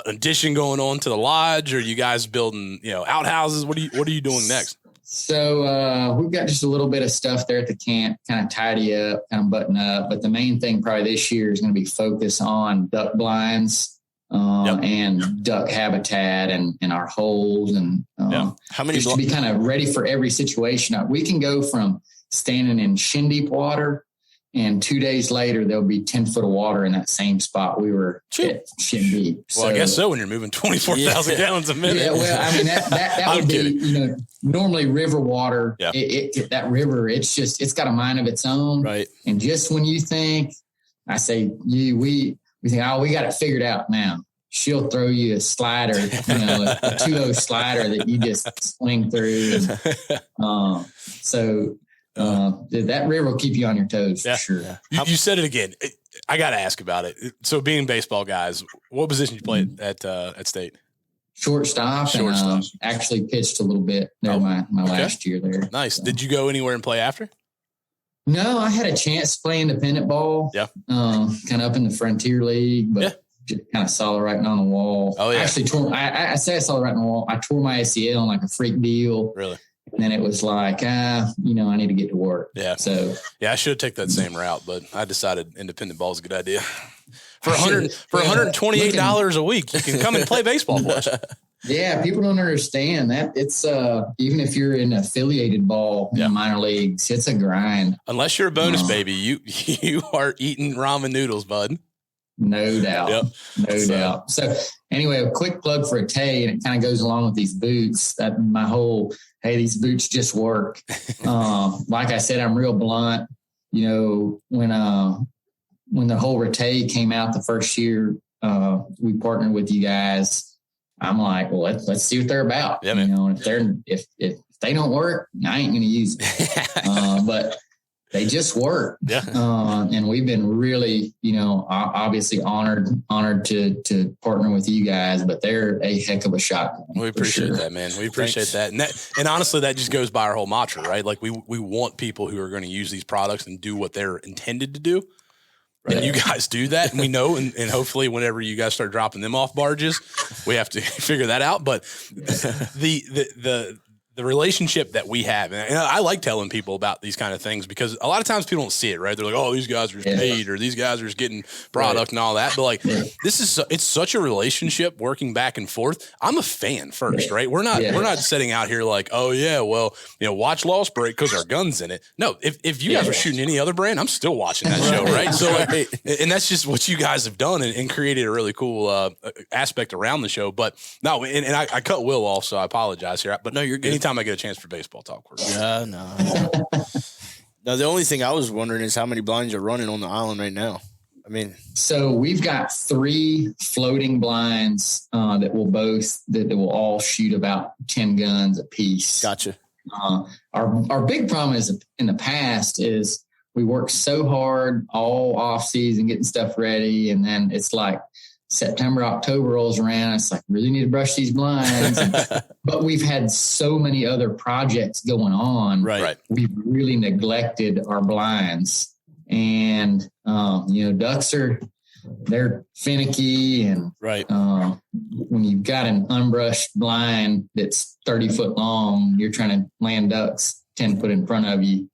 addition going on to the lodge, or you guys building, outhouses? What are you doing next? So we've got just a little bit of stuff there at the camp, kind of tidy up, kind of button up. But the main thing probably this year is going to be focus on duck blinds and duck habitat and our holes and how many just to be kind of ready for every situation. We can go from standing in shin deep water, and 2 days later, there'll be 10 foot of water in that same spot we were at shin deep. Well, I guess so when you're moving 24,000 gallons a minute. Yeah, well, I mean, that would be, normally river water, that river, it's got a mind of its own. Right. And just when you think, we think, oh, we got it figured out now. She'll throw you a slider, a 2-0 slider that you just swing through. And, so That river will keep you on your toes for sure. Yeah. You said it again. I got to ask about it. So being baseball guys, what position you play at State? Shortstop. And actually pitched a little bit there my last year there. Nice. So. Did you go anywhere and play after? No, I had a chance to play independent ball. Yeah. Kind of up in the Frontier League, but just kind of saw the writing on the wall. Oh, yeah. I actually I say I saw the writing on the wall. I tore my ACL on like a freak deal. Really? And then it was like, I need to get to work. Yeah. So I should have taken that same route, but I decided independent ball is a good idea. For $128 a week, you can come and play baseball for us. Yeah, people don't understand that it's even if you're in affiliated ball in the minor leagues, it's a grind. Unless you're a bonus baby, you are eating ramen noodles, bud. No doubt. Yep. No doubt. So anyway, a quick plug for Retay, and it kind of goes along with these boots. That my whole, hey, these boots just work. Like I said, I'm real blunt. You know, when the whole Retay came out the first year, we partnered with you guys. I'm like, well, let's see what they're about. Yeah, man. You know, and if they don't work, I ain't going to use them. But they just work. Yeah. And we've been really, obviously honored to partner with you guys, but they're a heck of a shot. We appreciate that, man. We appreciate that. And honestly, that just goes by our whole mantra, right? Like we want people who are going to use these products and do what they're intended to do. Right. And you guys do that, and we know, and hopefully whenever you guys start dropping them off barges, we have to figure that out. But the relationship that we have, and I like telling people about these kind of things because a lot of times people don't see it, right? They're like, oh, these guys are just paid, or these guys are just getting product and all that. But like, it's such a relationship working back and forth. I'm a fan first, right? We're not setting out here like, oh yeah, well, watch Lost Break because our gun's in it. No, if you guys are shooting any other brand, I'm still watching that show, right? So like, and that's just what you guys have done and created a really cool aspect around the show. But no, and I cut Will off, so I apologize here. But no, you're good. Anytime I get a chance for baseball talk. Yeah, no. Now, the only thing I was wondering is how many blinds are running on the island right now. I mean, so we've got 3 floating blinds that will all shoot about 10 guns a piece. Gotcha. Our big problem is in the past is we work so hard all off season getting stuff ready, and then it's like September, October rolls around. It's like, really need to brush these blinds. But we've had so many other projects going on. Right. We've really neglected our blinds. And, ducks they're finicky. And when you've got an unbrushed blind that's 30 foot long, you're trying to land ducks 10 foot in front of you.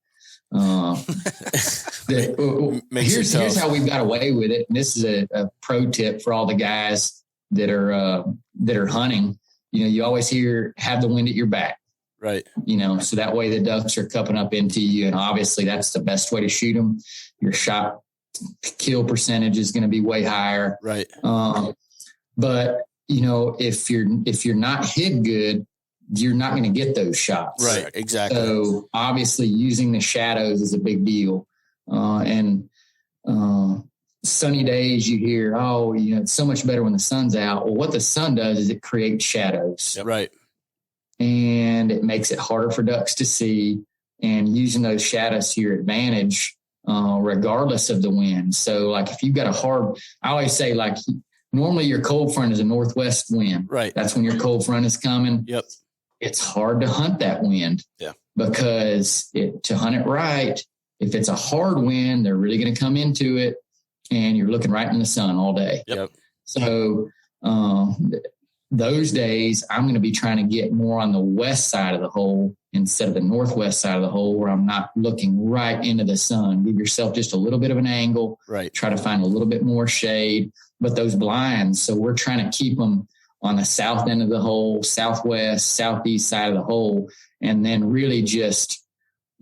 Here's how we've got away with it. And this is a pro tip for all the guys that are hunting. You always hear, have the wind at your back. Right. So that way the ducks are cupping up into you. And obviously that's the best way to shoot them. Your shot kill percentage is going to be way higher. Right. But if you're not hid good, you're not going to get those shots. Right. Exactly. So obviously using the shadows is a big deal. And sunny days you hear, it's so much better when the sun's out. Well, what the sun does is it creates shadows. Yep. Right. And it makes it harder for ducks to see, and using those shadows to your advantage, regardless of the wind. So like if you've got I always say like normally your cold front is a northwest wind. Right. That's when your cold front is coming. Yep. It's hard to hunt that wind. Yeah. Because to hunt it right, if it's a hard wind, they're really going to come into it, and you're looking right in the sun all day. Yep. So those days, I'm going to be trying to get more on the west side of the hole instead of the northwest side of the hole, where I'm not looking right into the sun. Give yourself just a little bit of an angle. Right. Try to find a little bit more shade. But those blinds, so we're trying to keep them on the south end of the hole, southwest, southeast side of the hole, and then really just,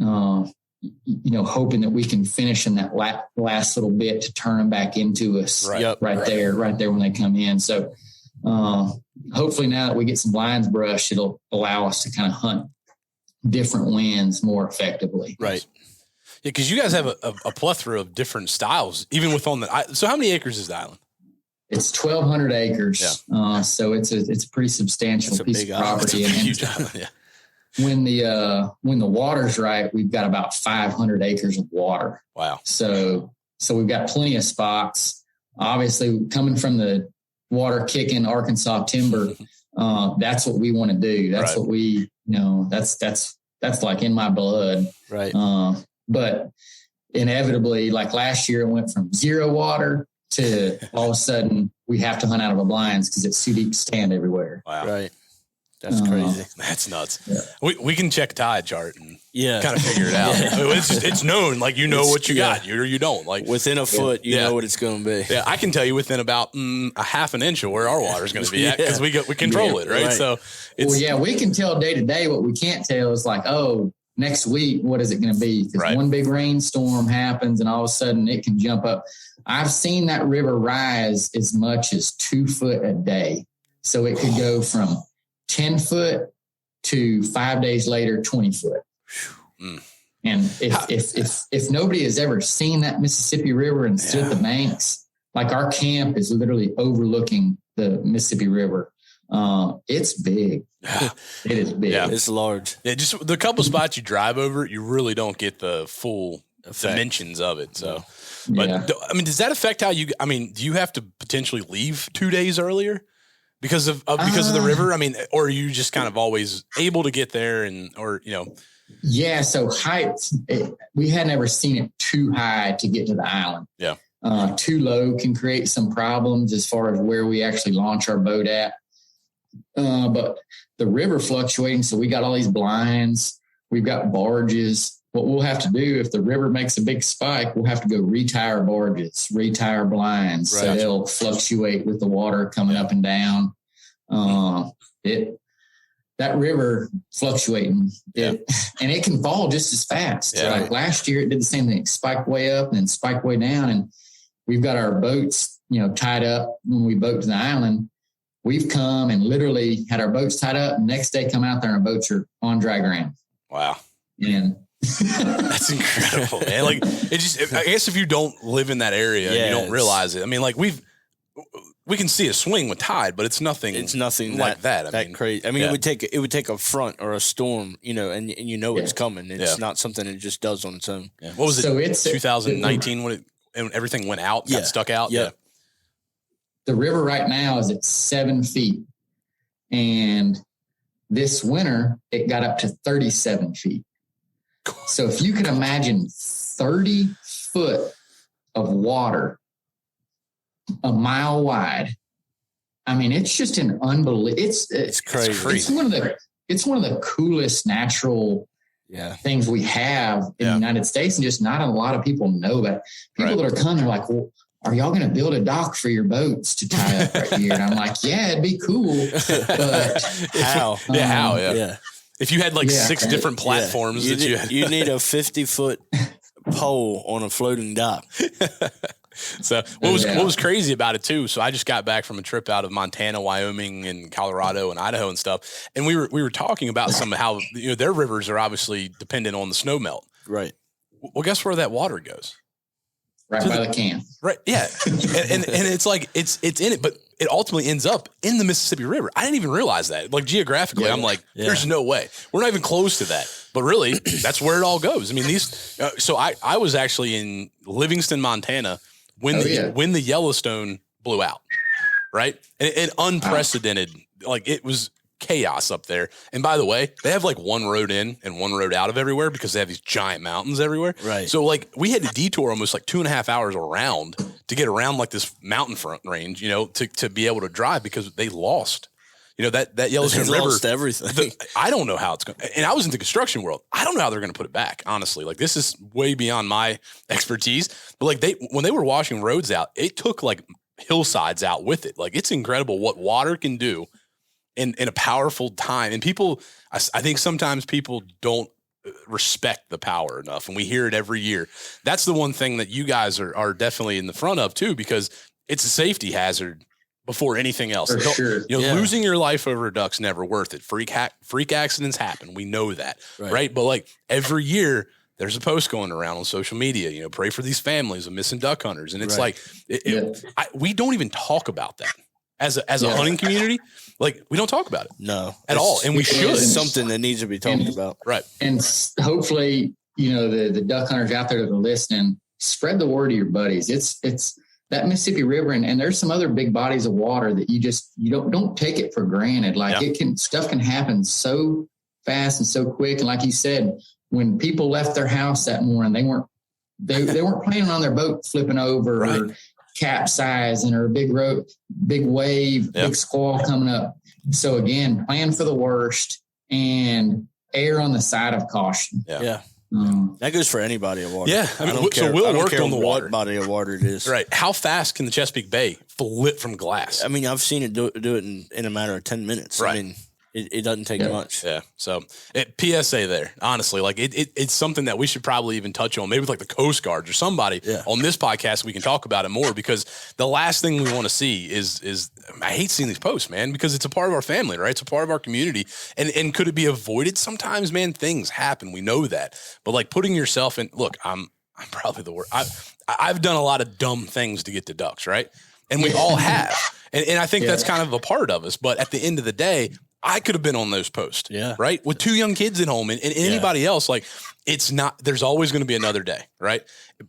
hoping that we can finish in that last little bit to turn them back into us right there when they come in. So hopefully now that we get some blinds brushed, it'll allow us to kind of hunt different winds more effectively. Right. Yeah, because you guys have a plethora of different styles, even with so how many acres is the island? It's 1,200 acres. Yeah. So it's a pretty substantial piece of property. Huge island, yeah. when the water's right, we've got about 500 acres of water. Wow. So we've got plenty of spots. Obviously, coming from the water kicking Arkansas timber, that's what we want to do. That's what we, that's like in my blood. Right. But inevitably, like last year, it went from 0 water to all of a sudden we have to hunt out of a blinds because it's too deep to stand everywhere. Wow. Right. That's crazy. That's nuts. Yeah. We can check tide chart and Yeah. kind of figure it out. I mean, it's known, like, what you got, or you don't. Like within a foot, you know what it's going to be. Yeah, I can tell you within about a half an inch of where our water is going to be at because we control it, right? So we can tell day to day. What we can't tell is like, next week, what is it going to be? Because one big rainstorm happens and all of a sudden it can jump up. I've seen that river rise as much as 2 foot a day. So it could go from 10 foot to 5 days later, 20 foot. And if nobody has ever seen that Mississippi River and stood at the banks, like our camp is literally overlooking the Mississippi River. It's big. It is big. Yeah, it's large. Yeah, just the couple spots you drive over, you really don't get the full dimensions of it. So, but I mean, does that affect how do you have to potentially leave 2 days earlier because of the river? I mean, or are you just kind of always able to get there Yeah. So height, we had never seen it too high to get to the island. Yeah. Too low can create some problems as far as where we actually launch our boat at. But the river fluctuating, so we got all these blinds, we've got barges. What we'll have to do if the river makes a big spike, we'll have to go retire blinds, so they'll fluctuate with the water coming up and down. That river fluctuating, and it can fall just as fast. Yeah. Like last year, it did the same thing. It spiked way up and then spiked way down, and we've got our boats, tied up when we boat to the island. We've come and literally had our boats tied up. Next day, come out there and our boats are on dry ground. Wow. And that's incredible, man. Like I guess if you don't live in that area, you don't realize it. I mean, like we can see a swing with tide, but it's nothing. It's nothing like that. I mean, crazy. I mean, it would take a front or a storm, and it's coming. It's not something it just does on its own. Yeah. What was it? So it's 2019 when everything went out, got stuck out. Yeah. The river right now is at 7 feet, and this winter it got up to 37 feet. So if you can imagine 30 foot of water a mile wide, I mean, it's just an unbelievable. It's crazy. It's one of the coolest natural things we have in the United States, and just not a lot of people know about it. People that are coming are like, well, are y'all going to build a dock for your boats to tie up right here? And I'm like, yeah, it'd be cool. But how? How? Yeah. If you had like 6 different platforms that you need a 50-foot pole on a floating dock. So what was crazy about it too? So I just got back from a trip out of Montana, Wyoming, and Colorado and Idaho and stuff, and we were talking about some of how their rivers are obviously dependent on the snow melt. Right. Well, guess where that water goes? Right by the can. Right. Yeah. and it's like it's in it, but it ultimately ends up in the Mississippi River. I didn't even realize that. Like geographically, I'm like, there's no way. We're not even close to that. But really, that's where it all goes. I mean, so I was actually in Livingston, Montana when the Yellowstone blew out. Right. And unprecedented, like it was chaos up there. And by the way, they have like one road in and one road out of everywhere because they have these giant mountains everywhere. Right. So like we had to detour almost like 2.5 hours around to get around like this mountain front range, to be able to drive because they lost, that Yellowstone River. Lost everything. I don't know how it's going to, and I was in the construction world. I don't know how they're going to put it back. Honestly, like this is way beyond my expertise, but like when they were washing roads out, it took like hillsides out with it. Like it's incredible what water can do in a powerful time. And people, I think sometimes people don't respect the power enough, and we hear it every year. That's the one thing that you guys are definitely in the front of too, because it's a safety hazard before anything else. For sure. Losing your life over a duck's never worth it. Freak accidents happen. We know that, right? But like every year there's a post going around on social media, pray for these families of missing duck hunters. And it's like, we don't even talk about that. as a hunting community. Like, we don't talk about it. No. At all. And we should. It's something that needs to be talked about. Right. And hopefully, the duck hunters out there that are listening, spread the word to your buddies. It's that Mississippi River, and there's some other big bodies of water that you don't take it for granted. Like stuff can happen so fast and so quick. And like you said, when people left their house that morning, they weren't planning on their boat flipping over or capsizing or a big wave, big squall coming up. So again, plan for the worst and err on the side of caution. Yeah. That goes for any body of water. Yeah. I mean, so Will worked on the water. What body of water it is. Right. How fast can the Chesapeake Bay flip from glass? I mean, I've seen it do it in a matter of 10 minutes. Right. I mean, it doesn't take much. Yeah. So PSA there, honestly, like it's something that we should probably even touch on, maybe with like the Coast Guards or somebody on this podcast. We can talk about it more, because the last thing we want to see is I hate seeing these posts, man, because it's a part of our family, right? It's a part of our community. And could it be avoided? Sometimes, man, things happen. We know that, but like putting yourself in, look, I'm probably the worst. I've done a lot of dumb things to get to ducks. Right. And we all have. And I think that's kind of a part of us, but at the end of the day, I could have been on those posts, right? With 2 young kids at home and anybody else, like there's always going to be another day, right?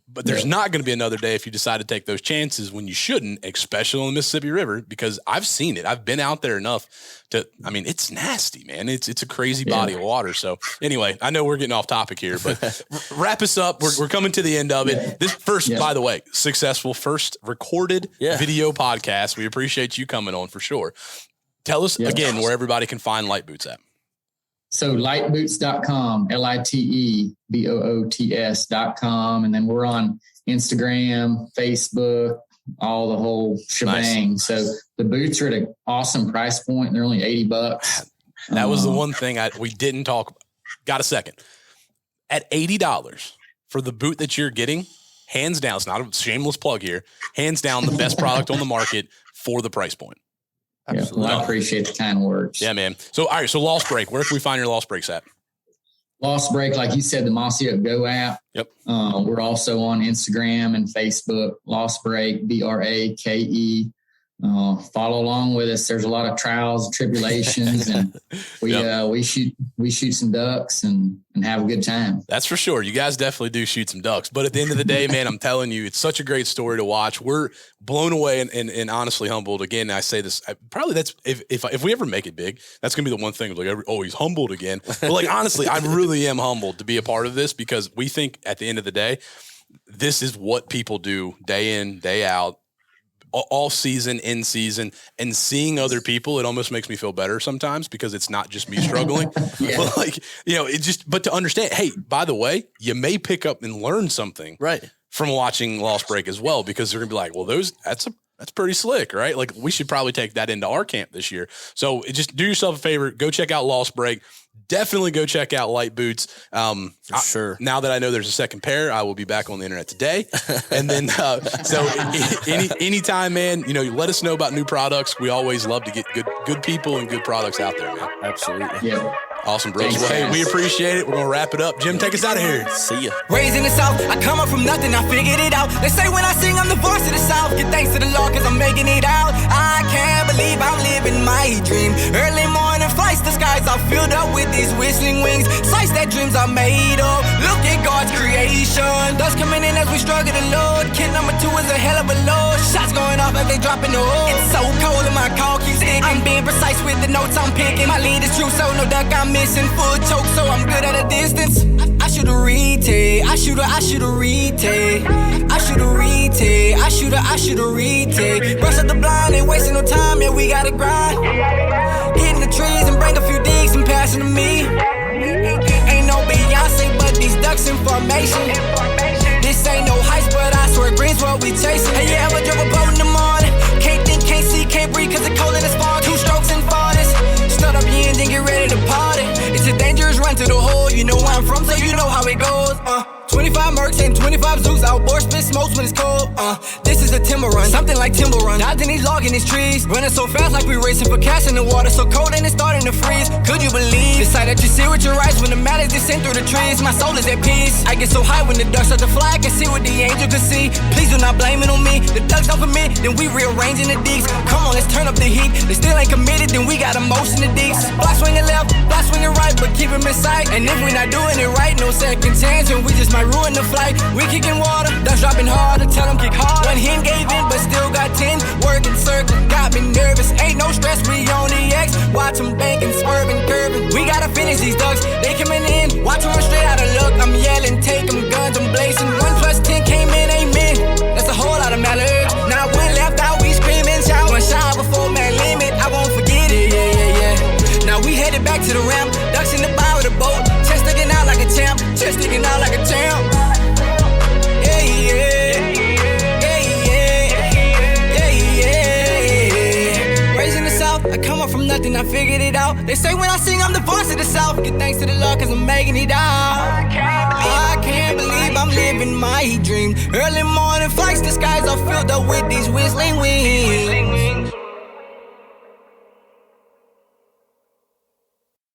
But there's not going to be another day if you decide to take those chances when you shouldn't, especially on the Mississippi River, because I've seen it. I've been out there enough it's nasty, man. It's a crazy body of water. So anyway, I know we're getting off topic here, but wrap us up. We're coming to the end of it. This first, by the way, successful first recorded video podcast. We appreciate you coming on for sure. Tell us again where everybody can find Lite Boots at. So liteboots.com, liteboots.com. And then we're on Instagram, Facebook, all the whole shebang. Nice. So the boots are at an awesome price point. They're only $80. That was the one thing we didn't talk about. Got a second. At $80 for the boot that you're getting, hands down, it's not a shameless plug here, hands down the best product on the market for the price point. Absolutely. Well, I appreciate the kind words. Yeah, man. So, all right. So Lost Break, where can we find your Lost Breaks at? Lost Break, like you said, the Mossy Oak Go app. Yep. We're also on Instagram and Facebook, Lost Break, BRAKE. Follow along with us. There's a lot of trials and tribulations, and we shoot some ducks and have a good time. That's for sure. You guys definitely do shoot some ducks, but at the end of the day, man, I'm telling you, it's such a great story to watch. We're blown away and honestly humbled. Again, I say this, probably that's if we ever make it big, that's gonna be the one thing. Like, he's humbled again. But like, honestly, I really am humbled to be a part of this, because we think at the end of the day, this is what people do day in, day out, all season, in season, and seeing other people, it almost makes me feel better sometimes, because it's not just me struggling. But like, but to understand, hey, by the way, you may pick up and learn something from watching Lost Break as well, because they're gonna be like, well, that's pretty slick, right? Like, we should probably take that into our camp this year. So just do yourself a favor, go check out Lost Break. Definitely go check out Lite Boots. For sure. Now that I know there's a second pair, I will be back on the internet today. And then, so anytime, man, let us know about new products. We always love to get good people and good products out there, man. Absolutely. Yeah. Awesome, bros. Well, hey, we appreciate it. We're going to wrap it up. Jim, take us out of here. See ya. Raised in the South, I come up from nothing, I figured it out. They say when I sing, I'm the voice of the South. Give thanks to the Lord, cause I'm making it out. I can't believe I'm living my dream. Early morning flights, the skies are filled up with these whistling wings. Sights that dreams are made of. Look at God's creation. Dust coming in as we struggle to load. Kid number 2 is a hell of a load. Shots going off as they dropping the hole. It's so cold and my call keeps sticking. I'm being precise with the notes I'm picking. My lead is true, so no duck I'm missing. Full choke, so I'm good at a distance. I shoot a retake. I shoot a retake. I shoot a retake. I shoot a retake. Brush up the blind, ain't wasting no time. Yeah, we gotta grind. Hitting the trees and bring a few digs and passing to me. Ain't no Beyonce, but these ducks in formation. This ain't no heist, but I swear green's what we chasing. Hey, you ever drove a boat in the morning? Can't think, can't see, can't breathe, cause the cold and it's far. 2 strokes and farthest. Start up your engine, get ready to party. It's a dangerous run to the hole. You know where I'm from, so you know how it goes. 25 Mercs and 25 Zooks. Outboard spit smokes when it's cold. This is use a timber run, something like timber run. Dodging these logging these trees, running so fast like we racing for cash in the water, so cold and it's starting to freeze. Could you believe the sight that you see with your eyes when the mallards descend through the trees? My soul is at peace. I get so high when the ducks start to fly, I can see what the angel could see. Please do not blame it on me. The ducks don't commit, then we rearranging the deeks. Come on, let's turn up the heat. They still ain't committed, then we got emotion the deeks. Block swinging left, block swinging right, but keep him in sight. And if we not doing it right, no second chance, and we just might ruin the flight. We kicking water, ducks dropping harder, tell them kick hard. One hen gave in, but still got 10. Working circle, got me nervous. Ain't no stress, we on the X. Watch them banking, swerving, curving. We gotta finish these ducks, they coming in. Watch them run straight out of luck. I'm yelling, take them guns, I'm blazing. 1 + 10 came in, amen. That's a whole lot of mallards. Now one left out, we screaming, shout. One shot before man limit, I won't forget it, yeah. Now we headed back to the ramp, ducks in the bow of the boat. Chest sticking out like a champ, chest sticking out like a champ. I come up from nothing, I figured it out. They say when I sing, I'm the voice of the South. Give thanks to the Lord, cause I'm making it out. I can't believe I'm living my dream. Early morning flights, the skies are filled up with these whistling winds.